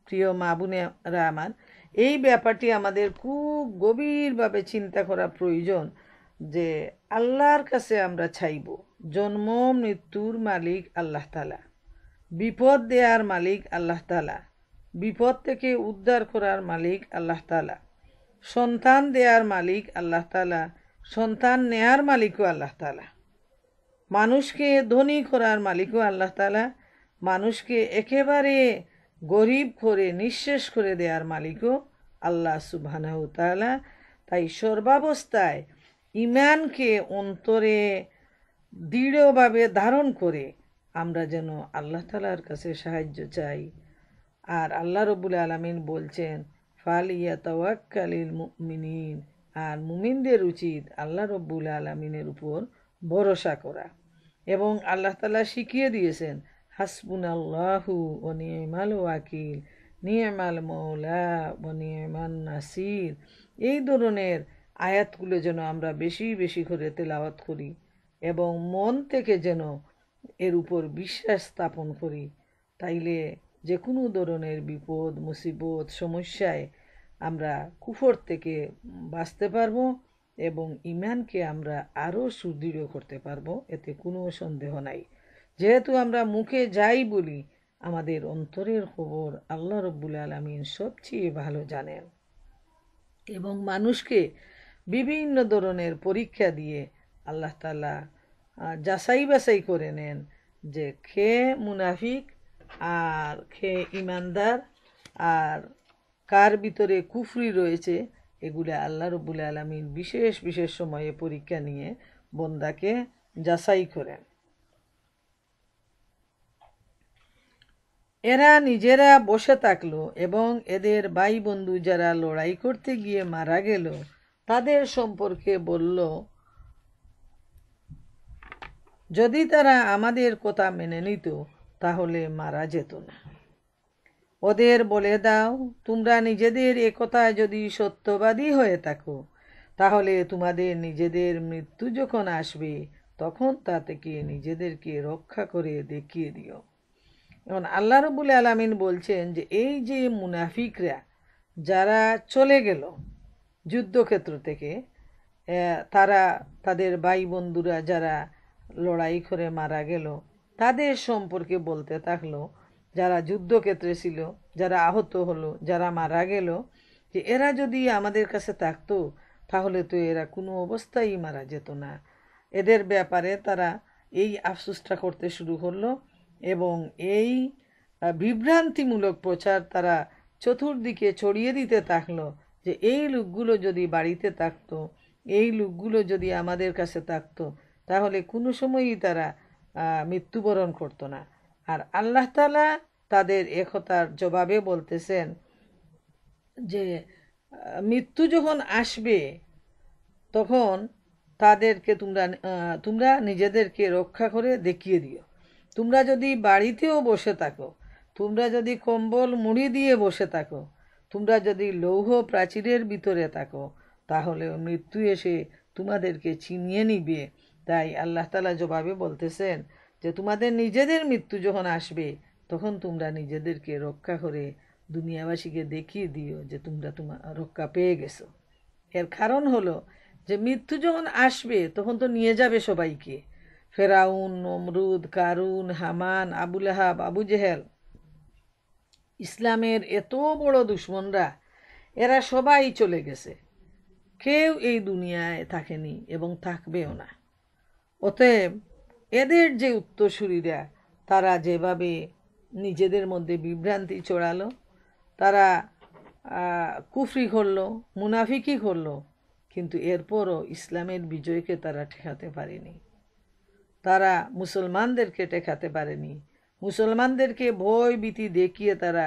প্রিয় মা বোনেরা আমার, এই ব্যাপারটি আমাদের খুব গভীরভাবে চিন্তা করা প্রয়োজন যে আল্লাহর কাছে আমরা চাইব। জন্ম মৃত্যুর মালিক আল্লাহ তাআলা, বিপদ দেওয়ার মালিক আল্লাহ তাআলা, বিপদ থেকে উদ্ধার করার মালিক আল্লাহ তাআলা, সন্তান দেওয়ার মালিক আল্লাহ তাআলা, সন্তান নেয়ার মালিকও আল্লাহ তাআলা, মানুষকে ধনী করার মালিকও আল্লাহ তাআলা, মানুষকে একেবারে গরিব করে নিঃশেষ করে দেওয়ার মালিকও আল্লাহ সুবহানাহু তাআলা। তাই সর্বাবস্থায় ইমানকে অন্তরে দৃঢ়ভাবে ধারণ করে আমরা যেন আল্লাহ তাআলার কাছে সাহায্য চাই। আর আল্লাহ রাব্বুল আলামিন বলছেন ফালিয়াতাওয়াক্কালিল মুমিনিন, আর মুমিনদের উচিত আল্লাহ রাব্বুল আলামিনের উপর ভরসা করা। এবং আল্লাহ তাআলা শিখিয়ে দিয়েছেন হাসবুনাল্লাহু ওয়া নি'মাল ওয়াকিল, নি'মাল মাওলা ওয়া নি'মান নাসির। এই ধরনের আয়াতগুলো যেন আমরা বেশি বেশি করে তেলাওয়াত করি এবং মন থেকে যেন এর উপর বিশ্বাস স্থাপন করি। তাইলে যে কোনো ধরনের বিপদ মুসিবত সমস্যায় আমরা কুফর থেকে বাঁচতে পারবো এবং ইমানকে আমরা আরও সুদৃঢ় করতে পারবো, এতে কোনো সন্দেহ নাই। যেহেতু আমরা মুখে যাই বলি, আমাদের অন্তরের খবর আল্লাহ রাব্বুল আলামিন সবচেয়ে ভালো জানেন। এবং মানুষকে বিভিন্ন ধরনের পরীক্ষা দিয়ে আল্লাহ তাআলা যাচাই বাছাই করে নেন যে খে মুনাফিক আর খে ইমানদার, আর কার ভিতরে কুফরি রয়েছে। এগুলো আল্লাহ রাব্বুল আলামিন বিশেষ বিশেষ সময়ে পরীক্ষা নিয়ে বন্দাকে যাচাই করেন। এরা নিজেরা বসে থাকলো এবং এদের ভাই বন্ধু যারা লড়াই করতে গিয়ে মারা গেল তাদের সম্পর্কে বলল, যদি তারা আমাদের কথা মেনে নিত তাহলে মারা যেত না। ওদের বলে দাও, তোমরা নিজেদের একথায় যদি সত্যবাদী হয়ে থাকো, তাহলে তোমাদের নিজেদের মৃত্যু যখন আসবে তখন তা থেকে নিজেদেরকে রক্ষা করে দেখিয়ে দিও। এখন আল্লাহ রাব্বুল আলামিন বলছেন যে এই যে মুনাফিকরা যারা চলে গেল যুদ্ধক্ষেত্র থেকে, তারা তাদের ভাই বন্ধুরা যারা লড়াই করে মারা গেল তাদের সম্পর্কে বলতে থাকলো, যারা যুদ্ধক্ষেত্রে ছিল, যারা আহত হলো, যারা মারা গেল, যে এরা যদি আমাদের কাছে থাকতো তাহলে তো এরা কোনো অবস্থায় মারা যেত না। এদের ব্যাপারে তারা এই আফসোসটা করতে শুরু করলো এবং এই বিভ্রান্তিমূলক প্রচার তারা চতুর্দিকে ছড়িয়ে দিতে থাকলো যে এই লোকগুলো যদি বাড়িতে থাকতো, এই লোকগুলো যদি আমাদের কাছে থাকতো, তাহলে কোনো সময়ই তারা মৃত্যুবরণ করতো না। আর আল্লাহ তাআলা তাদের একথার জবাবে বলতেছেন যে মৃত্যু যখন আসবে তখন তাদেরকে তোমরা নিজেদেরকে রক্ষা করে দেখিয়ে দিও। তোমরা যদি বাড়িতেও বসে থাকো, তোমরা যদি কম্বল মুড়ি দিয়ে বসে থাকো, তোমরা যদি লৌহ প্রাচীরের ভিতরে থাকো, তাহলে মৃত্যু এসে তোমাদেরকে ছিনিয়ে নিবে। তাই আল্লাহ তাআলা জবাবে বলতেছেন যে তোমাদের নিজেদের মৃত্যু যখন আসবে তখন তোমরা নিজেদেরকে রক্ষা করে দুনিয়াবাসীকে দেখিয়ে দিও যে তোমরা রক্ষা পেয়ে গেছো। এর কারণ হলো যে মৃত্যু যখন আসবে তখন তো নিয়ে যাবে সবাইকে। ফেরাউন, নমরুদ, কারুন, হামান, আবুল আহাব, আবু জেহেল, ইসলামের এত বড় দুশ্মনরা, এরা সবাই চলে গেছে। কেউ এই দুনিয়ায় থাকেনি এবং থাকবেও না। অতএব এদের যে উত্তরসূরিরা, তারা যেভাবে নিজেদের মধ্যে বিভ্রান্তি ছড়ালো, তারা কুফরি করলো, মুনাফিকি করলো, কিন্তু এরপরও ইসলামের বিজয়কে তারা ঠেকাতে পারেনি। তারা মুসলমানদেরকে ঠেকাতে পারেনি। মুসলমানদেরকে ভয় ভীতি দেখিয়ে তারা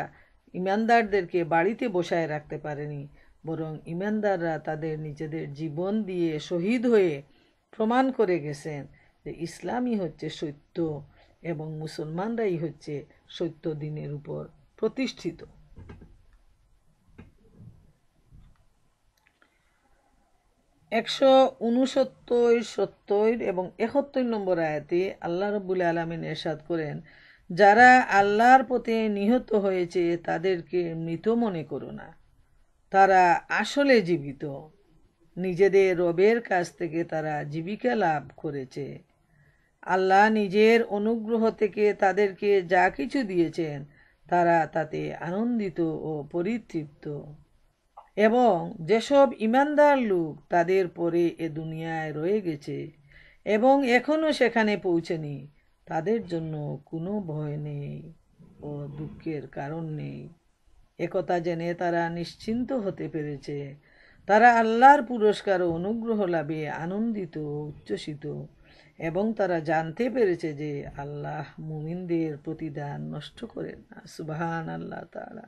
ইমানদারদেরকে বাড়িতে বসায় রাখতে পারেনি, বরং ইমানদাররা তাদের নিজেদের জীবন দিয়ে শহীদ হয়ে প্রমাণ করে গেছেন যে ইসলামই হচ্ছে সত্য এবং মুসলমানরাই হচ্ছে সত্য দিনের উপর প্রতিষ্ঠিত। 169, 70 এবং 71 নম্বর আয়াতে আল্লাহ রাব্বুল আলামিন ইরশাদ করেন, যারা আল্লাহর পথে নিহত হয়েছে তাদেরকে মৃত মনে করো না, তারা আসলে জীবিত। নিজেদের রবের কাছ থেকে তারা জীবিকা লাভ করেছে। আল্লাহ নিজের অনুগ্রহ থেকে তাদেরকে যা কিছু দিয়েছেন তারা তাতে আনন্দিত ও পরিতৃপ্ত। এবং যেসব ইমানদার লোক তাদের পরে এ দুনিয়ায় রয়ে গেছে এবং এখনো সেখানে পৌঁছেনি, তাদের জন্য কোনো ভয় নেই ও দুঃখের কারণ নেই। একথা জেনে তারা নিশ্চিন্ত হতে পেরেছে। তারা আল্লাহর পুরস্কার ও অনুগ্রহ লাভে আনন্দিত ও উচ্ছ্বসিত এবং তারা জানতে পেরেছে যে আল্লাহ মুমিনদের প্রতিদান নষ্ট করেন না। সুবহান আল্লাহ তাআলা।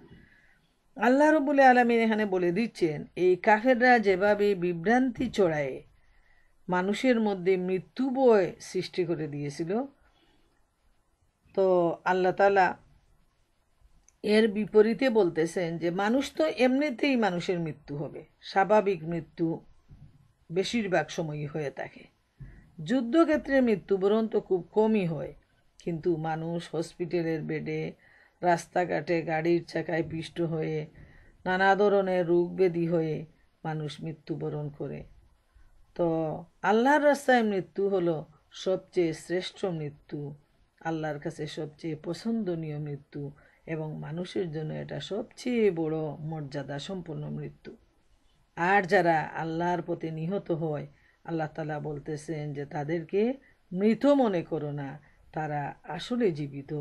আল্লাহ রাব্বুল আলামিন এখানে বলে দিচ্ছেন, এই কাফেররা যেভাবে বিভ্রান্তি ছড়ায় মানুষের মধ্যে মৃত্যু ভয় সৃষ্টি করে দিয়েছিল, তো আল্লাহ তাআলা এর বিপরীতে বলতেছেন যে মানুষ তো এমনিতেই মানুষের মৃত্যু হবে, স্বাভাবিক মৃত্যু বেশিরভাগ সময়ই হয়ে থাকে। যুদ্ধক্ষেত্রে মৃত্যুবরণ তো খুব কমই হয়, কিন্তু মানুষ হসপিটালের বেডে, রাস্তাঘাটে গাড়ির চাকায় পিষ্ট হয়ে, নানা ধরনের রোগ ব্যাধি হয়ে মানুষ মৃত্যুবরণ করে। তো আল্লাহর রাস্তায় মৃত্যু হলো সবচেয়ে শ্রেষ্ঠ মৃত্যু, আল্লাহর কাছে সবচেয়ে পছন্দনীয় মৃত্যু এবং মানুষের জন্য এটা সবচেয়ে বড় মর্যাদা সম্পন্ন মৃত্যু। আর যারা আল্লাহর পথে নিহত হয়, আল্লাহ তাআলা বলতেছেন যে তাদেরকে মৃত মনে করো না, তারা আসলে জীবিত।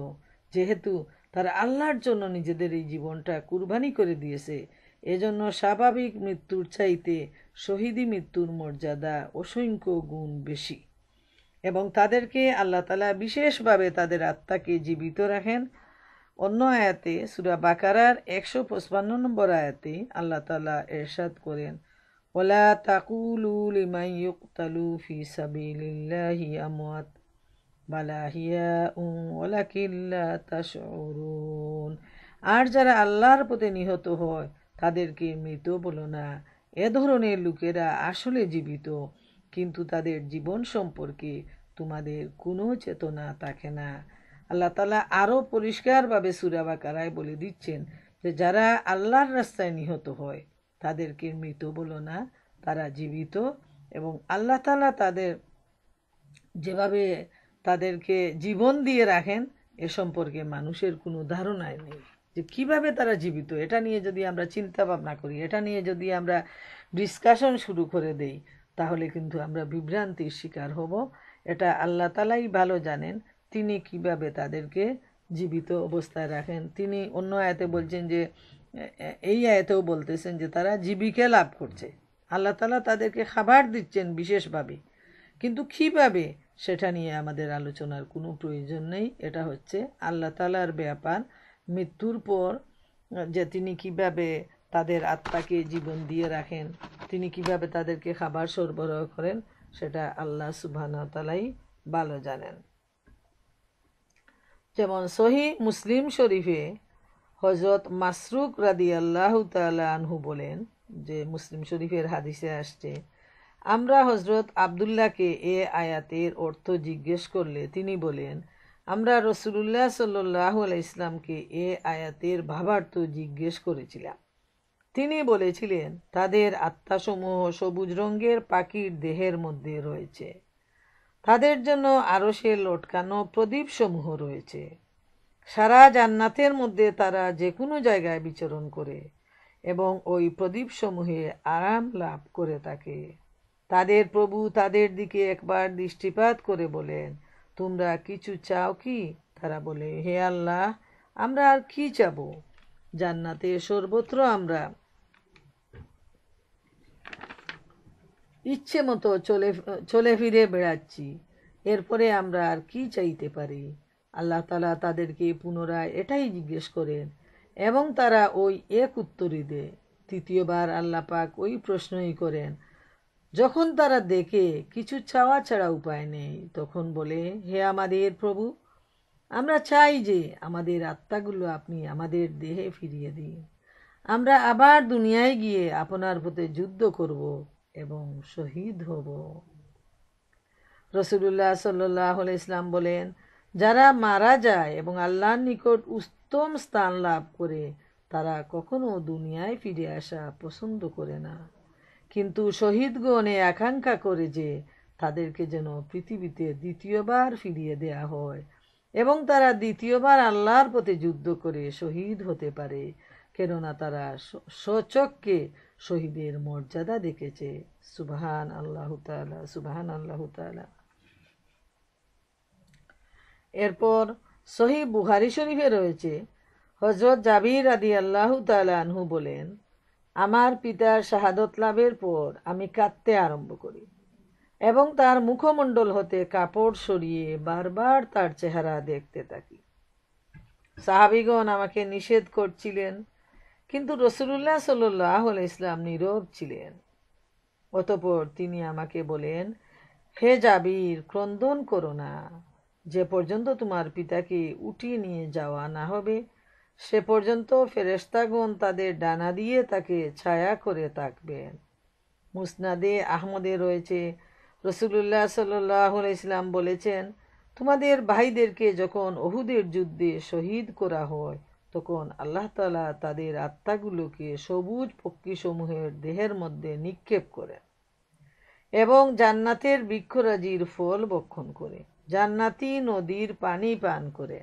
যেহেতু তারা আল্লাহর জন্য নিজেদের এই জীবনটা কুরবানি করে দিয়েছে, এজন্য স্বাভাবিক মৃত্যুর চাইতে শহীদি মৃত্যুর মর্যাদা অসংখ্য গুণ বেশি। এবং তাদেরকে আল্লাহ তাআলা বিশেষভাবে তাদের আত্মাকে জীবিত রাখেন। অন্য আয়াতে সূরা বাকারার 155 নম্বর আয়াতে আল্লাহ তাআলা ইরশাদ করেন, ওয়ালা তাকুলু লিমান ইউকতালু ফি সাবিলিল্লাহি আমওয়াত বাল আহইয়াউন ওয়ালাকিন লা তাশউরুন। আর যারা আল্লাহর পথে নিহত হয় তাদেরকে মৃত বলো না, এ ধরনের লোকেরা আসলে জীবিত, কিন্তু তাদের জীবন সম্পর্কে তোমাদের কোনো চেতনা থাকে না। আল্লাহ তাআলা আরও পরিষ্কারভাবে সূরা বাকারায় বলে দিচ্ছেন যে যারা আল্লাহর রাস্তায় নিহত হয় তাদেরকে মৃত বলো না, তারা জীবিত। এবং আল্লাহ তাআলা তাদের যেভাবে তাদেরকে জীবন দিয়ে রাখেন এ সম্পর্কে মানুষের কোনো ধারণাই নেই যে কিভাবে তারা জীবিত। এটা নিয়ে যদি আমরা চিন্তা ভাবনা করি, এটা নিয়ে যদি আমরা ডিসকাশন শুরু করে দেই, তাহলে কিন্তু আমরা বিভ্রান্তির শিকার হব। এটা আল্লাহ তাআলাই ভালো জানেন তিনি কিভাবে তাদেরকে জীবিত অবস্থায় রাখেন। তিনি অন্য আয়াতে বলছেন যে এই আয়াতেও বলতেছেন যে তারা জীবিকা লাভ করছে, আল্লাহ তাআলা তাদেরকে খাবার দিচ্ছেন বিশেষভাবে, কিন্তু কীভাবে সেটা নিয়ে আমাদের আলোচনার কোনো প্রয়োজন নেই। এটা হচ্ছে আল্লাহ তাআলার ব্যাপার। মৃত্যুর পর যে তিনি কিভাবে তাদের আত্মাকে জীবন দিয়ে রাখেন, তিনি কিভাবে তাদেরকে খাবার সরবরাহ করেন, সেটা আল্লাহ সুবহানাহু ওয়া তাআলাই ভালো জানেন। যেমন সহিহ মুসলিম শরীফে হযরত মাসরুক রাদিয়াল্লাহু তাআলা আনহু বলেন, যে মুসলিম শরীফের হাদিসে আসছে, আমরা হযরত আব্দুল্লাহকে এ আয়াতের অর্থ জিজ্ঞেস করলে তিনি বলেন, আমরা রাসূলুল্লাহ সাল্লাল্লাহু আলাইহি ইসলামকে এ আয়াতের ভাবার্থ জিজ্ঞেস করেছিলাম। তিনি বলেছিলেন, তাদের আত্মাসমূহ সবুজ রঙের পাখির দেহের মধ্যে রয়েছে, তাদের জন্য আরশে লটকানো প্রদীপসমূহ রয়েছে, সারা জান্নাতের মধ্যে তারা যে কোনো জায়গায় বিচরণ করে এবং ওই প্রদীপসমূহে আরাম লাভ করে থাকে। তাদের প্রভু তাদের দিকে একবার দৃষ্টিপাত করে বলেন, তোমরা কিছু চাও কি? তারা বলে, হে আল্লাহ, আমরা আর কি চাবো? জান্নাতে সর্বত্র আমরা ইচ্ছে মতো চলে ফিরে বেড়াচ্ছি, এরপরে আমরা আর কি চাইতে পারি? আল্লাহ তাআলা তাদেরকে পুনরায় এটাই জিজ্ঞেস করেন এবং তারা ওই এক উত্তরই দেয়। তৃতীয়বার আল্লাহ পাক ওই প্রশ্নই করেন। যখন তারা দেখে কিছু চাওয়া ছাড়া উপায় নেই, তখন বলে, হে আমাদের প্রভু, আমরা চাই যে আমাদের আত্মাগুলো আপনি আমাদের দেহে ফিরিয়ে দিন, আমরা আবার দুনিয়ায় গিয়ে আপনার পথে যুদ্ধ করব এবং শহীদ হব। রাসূলুল্লাহ সাল্লাল্লাহু আলাইহি ইসলাম বলেন, যারা মারা যায় এবং আল্লাহর নিকট উত্তম স্থান লাভ করে তারা কখনো দুনিয়ায় ফিরে আসা পছন্দ করে না, কিন্তু শহীদগণ আকাঙ্ক্ষা করে যে তাদেরকে যেন পৃথিবীতে দ্বিতীয়বার ফিরিয়ে দেয়া হয় এবং তারা দ্বিতীয়বার আল্লাহর পথে যুদ্ধ করে শহীদ হতে পারে, কেননা তারা স্বচক্ষে শহীদের মর্যাদা দেখেছে। সুবহান আল্লাহু তাআলা, সুবহান আল্লাহু তাআলা। এরপর সহিহ বুখারী শরীফে রয়েছে, হযরত জাবির রাদিয়াল্লাহু তাআলা আনহু বলেন, আমার পিতার শাহাদত লাভের পর আমি কাঁদতে আরম্ভ করি এবং তার মুখমণ্ডল হতে কাপড় সরিয়ে বারবার তার চেহারা দেখতে থাকি। সাহাবীগণ আমাকে নিষেধ করছিলেন, কিন্তু রাসূলুল্লাহ সাল্লাল্লাহু আলাইহি ইসলাম নীরব ছিলেন। অতঃপর তিনি আমাকে বলেন, হে জাবির, ক্রন্দন করো না, যে পর্যন্ত তোমার পিতাকে উঠিয়ে নিয়ে যাওয়া না হবে সে পর্যন্ত ফেরেশতাগণ তাদের ডানা দিয়ে তাকে ছায়া করে থাকবেন। মুসনাদে আহমদে রয়েছে, রাসূলুল্লাহ সাল্লাল্লাহু আলাইহি ইসলাম বলেছেন, তোমাদের ভাইদেরকে যখন উহুদের যুদ্ধে শহীদ করা হয় তখন আল্লাহ তাআলা তাদের আত্মাগুলোকে সবুজ পক্ষীসমূহের দেহের মধ্যে নিক্ষেপ করেন এবং জান্নাতের বৃক্ষরাজির ফল ভক্ষণ করে, জান্নাতি নদীর পানি পান করে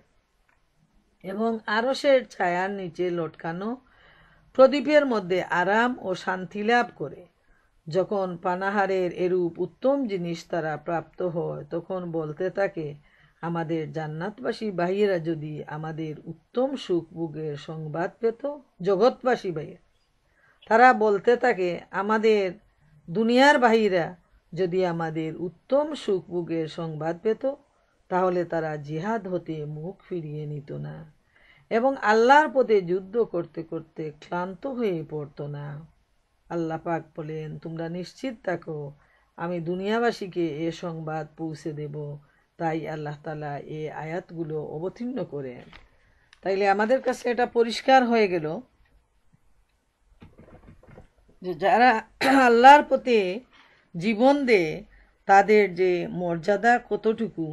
এবং আরশের ছায়ার নিচে লটকানো প্রদীপের মধ্যে আরাম ও শান্তি লাভ করে। যখন পানাহারের এরূপ উত্তম জিনিস তারা প্রাপ্ত হয় তখন বলতে থাকে, আমাদের জান্নাতবাসী ভাইয়েরা যদি আমাদের উত্তম সুখ ভোগের সংবাদ পেত। জগৎবাসী ভাইয়েরা তারা বলতে থাকে, আমাদের দুনিয়ার ভাইয়েরা যদি আমাদের উত্তম সুখ ভোগের সংবাদ পেত তাহলে তারা জিহাদ হতে মুখ ফিরিয়ে নিত না এবং আল্লাহর পথে যুদ্ধ করতে করতে ক্লান্ত হয়ে পড়তো না। আল্লাহ পাক বলেন, তোমরা নিশ্চিত থাকো, আমি দুনিয়াবাসীকে এ সংবাদ পৌঁছে দেব। তাই আল্লাহ তাআলা এই আয়াতগুলো অবতীর্ণ করেন। তাইলে আমাদের কাছে এটা পরিষ্কার হয়ে গেল যে যারা আল্লাহর পথে জীবন দেয় তাদের যে মর্যাদা কতটুকু,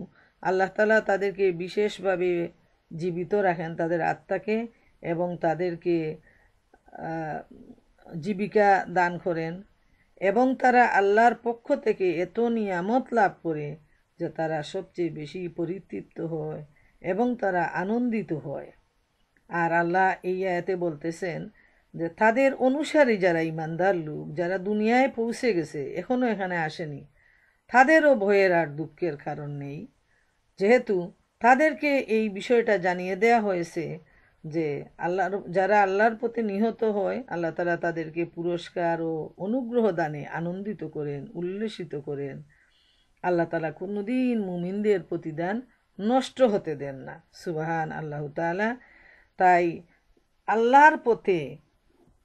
আল্লাহ তাআলা তাদেরকে বিশেষভাবে জীবিত রাখেন, তাদের আত্মাকে, এবং তাদেরকে জীবিকা দান করেন এবং তারা আল্লাহর পক্ষ থেকে এত নিয়ামত লাভ করে যে তারা সবচেয়ে বেশি পরিতৃপ্ত হয় এবং তারা আনন্দিত হয়। আর আল্লাহ এই আয়াতে বলতেছেন যে তাদের অনুসারী যারা ইমানদার লোক, যারা দুনিয়ায় পৌঁছে গেছে এখনো এখানে আসেনি, তাদেরও ভয়ের আর দুঃখের কারণ নেই, যেহেতু তাদেরকে এই বিষয়টা জানিয়ে দেয়া হয়েছে যে যারা আল্লাহর পথে নিহত হয় আল্লাহ তাআলা তাদেরকে পুরস্কার ও অনুগ্রহ দানে আনন্দিত করেন, উল্লসিত করেন। আল্লাহ তাআলা কোনোদিন মুমিনদের প্রতিদান নষ্ট হতে দেন না। সুবহান আল্লাহ তাআলা। তাই আল্লাহর পথে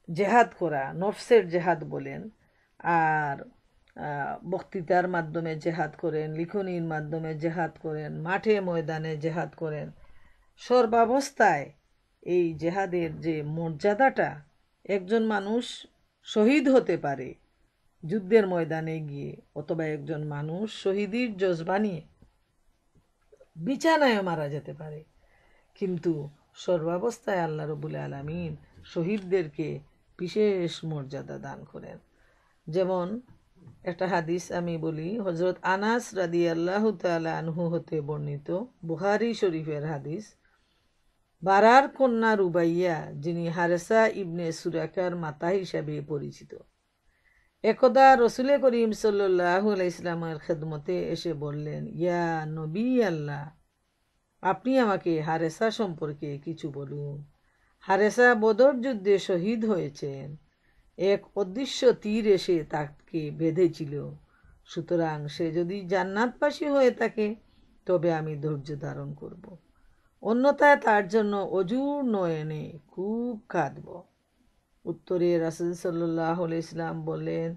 জেহাদ করা, নফসের জেহাদ বলেন, আর বক্তৃতার মাধ্যমে জেহাদ করেন, লিখনির মাধ্যমে জেহাদ করেন, মাঠে ময়দানে জেহাদ করেন, সর্বাবস্থায় এই জেহাদের যে মর্যাদাটা, একজন মানুষ শহীদ হতে পারে যুদ্ধের ময়দানে গিয়ে, অথবা একজন মানুষ শহীদের জজবা নিয়ে বিছানায় মারা যেতে পারে, কিন্তু সর্বাবস্থায় আল্লাহ রব্বুল আলামিন শহীদদেরকে বিশেষ মর্যাদা দান করেন। যেমন একটা হাদিস আমি বলি, হযরত আনাস রাদিয়াল্লাহু তাআলা আনহু হতে বর্ণিত, বুখারী শরীফের হাদিস। বারার কন্যা রুবাইয়া, যিনি হারেসা ইবনে সুরাকার মাতা হিসাবে পরিচিত, একদা রসুল করিম সাল্লাল্লাহু আলাইহি সাল্লামের খেদমতে এসে বললেন, ইয়া নবী আল্লাহ, আপনি আমাকে হারেসা সম্পর্কে কিছু বলুন। হারেসা বদর যুদ্ধে শহীদ হয়েছেন। এক অদৃশ্য তীর এসে তাকে বেঁধেছিল। সুতরাং সে যদি জান্নাতবাসী হয়ে থাকে তবে আমি ধৈর্য ধারণ করব, অন্যথায় তার জন্য অজুর নয়নে খুব কাঁদব। উত্তরে রাসূল সাল্লাল্লাহু আলাইহি সাল্লাম বললেন,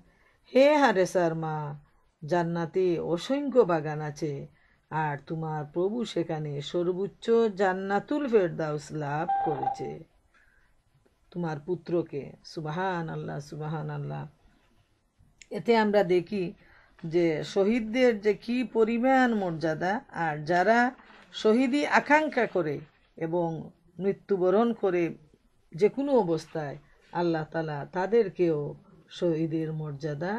হে হারেসার মা, জান্নাতে অসংখ্য বাগান আছে, আর তোমার প্রভু সেখানে সর্বোচ্চ জান্নাতুল ফেরদাউস লাভ করেছে তোমার পুত্রকে। সুবহান আল্লাহ, সুবহান আল্লাহ। এতে আমরা দেখি যে শহীদদের যে কি পরিমাণ মর্যাদা, আর যারা শহীদি আকাঙ্ক্ষা করে এবং মৃত্যুবরণ করে যে কোনো অবস্থায়, আল্লাহ তাআলা তাদেরকেও শহীদের মর্যাদা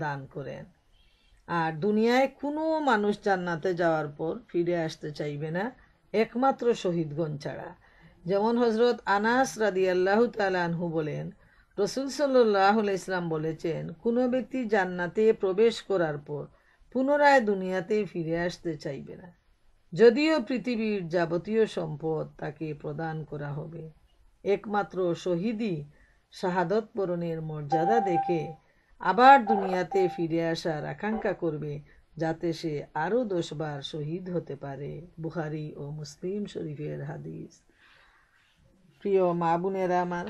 দান করেন। আর দুনিয়ায় কোনো মানুষ জান্নাতে যাওয়ার পর ফিরে আসতে চাইবে না, একমাত্র শহীদগণ ছাড়া। যেমন হযরত আনাস রাদিয়াল্লাহু তাআলা আনহু বলেন, রাসূল সাল্লাল্লাহু আলাইহি সাল্লাম বলেছেন, কোনো ব্যক্তি জান্নাতে প্রবেশ করার পর পুনরায় দুনিয়াতে ফিরে আসতে চাইবে না, যদিও পৃথিবীর যাবতীয় সম্পদ তাকে প্রদান করা হবে। একমাত্র শহীদই শাহাদত বরণের মর্যাদা দেখে আবার দুনিয়াতে ফিরে আসার আকাঙ্ক্ষা করবে, যাতে সে আরও 10 বার শহীদ হতে পারে। বুখারী ও মুসলিম শরীফের হাদিস। প্রিয় মা বোনেরা আমার,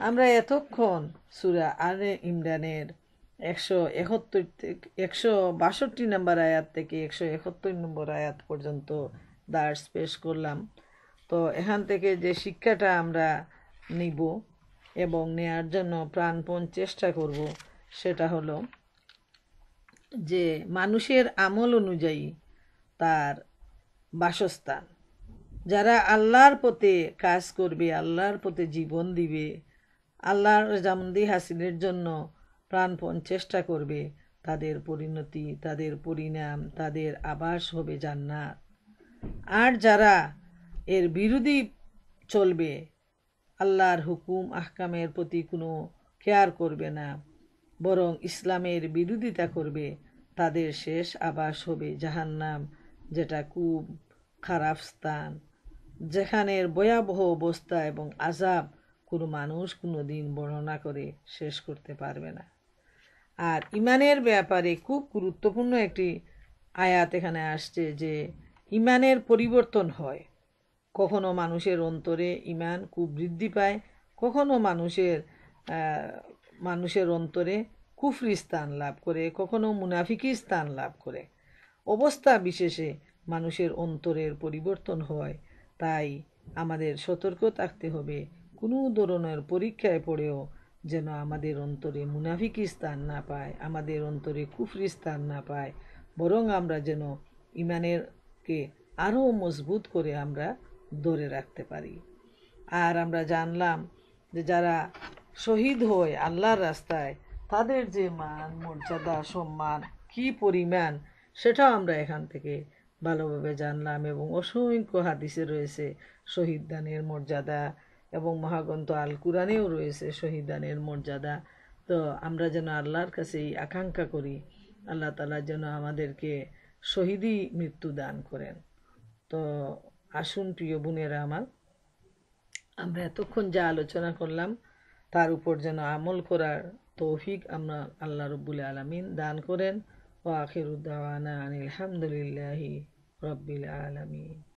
আমরা এতক্ষণ সূরা আলে ইমরানের 162 নম্বর আয়াত থেকে 171 নম্বর আয়াত পর্যন্ত দার্স পেশ করলাম। তো এখান থেকে যে শিক্ষাটা আমরা নিব এবং নেয়ার জন্য প্রাণপণ চেষ্টা করব, সেটা হলো যে মানুষের আমল অনুযায়ী তার বাসস্থান। যারা আল্লাহর পথে কাজ করবে, আল্লাহর পথে জীবন দিবে, আল্লাহর রেজামন্দি হাসিলের জন্য প্রাণপণ চেষ্টা করবে, তাদের পরিণতি, তাদের পরিণাম, তাদের আবাস হবে জান্নাত। আর যারা এর বিরোধী চলবে, আল্লাহর হুকুম আহকামের প্রতি কোনো কেয়ার করবে না, বরং ইসলামের বিরোধিতা করবে, তাদের শেষ আবাস হবে জাহান্নাম, যেটা খুব খারাপ স্থান, যেখানের ভয়াবহ অবস্থা এবং আযাব কোনো মানুষ কোনো দিন বর্ণনা করে শেষ করতে পারবে না। আর ইমানের ব্যাপারে খুব গুরুত্বপূর্ণ একটি আয়াত এখানে আসছে যে ইমানের পরিবর্তন হয়। কখনো মানুষের অন্তরে ইমান খুব বৃদ্ধি পায়, কখনো মানুষের অন্তরে কুফরি স্থান লাভ করে, কখনো মুনাফিকি স্থান লাভ করে। অবস্থা বিশেষে মানুষের অন্তরের পরিবর্তন হয়। তাই আমাদের সতর্ক থাকতে হবে, কোনো ধরনের পরীক্ষায় পড়েও যেন আমাদের অন্তরে মুনাফিকি স্থান না পায়, আমাদের অন্তরে কুফরি স্থান না পায়, বরং আমরা যেন ইমানেরকে আরও মজবুত করে আমরা ধরে রাখতে পারি। আর আমরা জানলাম যে যারা শহীদ হয় আল্লাহর রাস্তায়, তাদের যে মান, মর্যাদা, সম্মান কি পরিমাণ, সেটাও আমরা এখান থেকে ভালোভাবে জানলাম। এবং অসংখ্য হাদিসে রয়েছে শহীদ দানের মর্যাদা, এবং মহাগ্রন্থ আল কুরআনেও রয়েছে শহীদ দানের মর্যাদা। তো আমরা যেন আল্লাহর কাছে এই আকাঙ্ক্ষা করি, আল্লাহ তাআলা যেন আমাদেরকে শহীদি মৃত্যু দান করেন। তো আসুন প্রিয় বোনেরা আমার, আমরা এতক্ষণ যা আলোচনা করলাম তার উপর যেন আমল করার তৌফিক আমরা আল্লাহ রব্বুল আলামিন দান করেন। ওয়া আখিরু দাওয়ানা আনিল হামদুলিল্লাহি রাব্বিল আলামিন।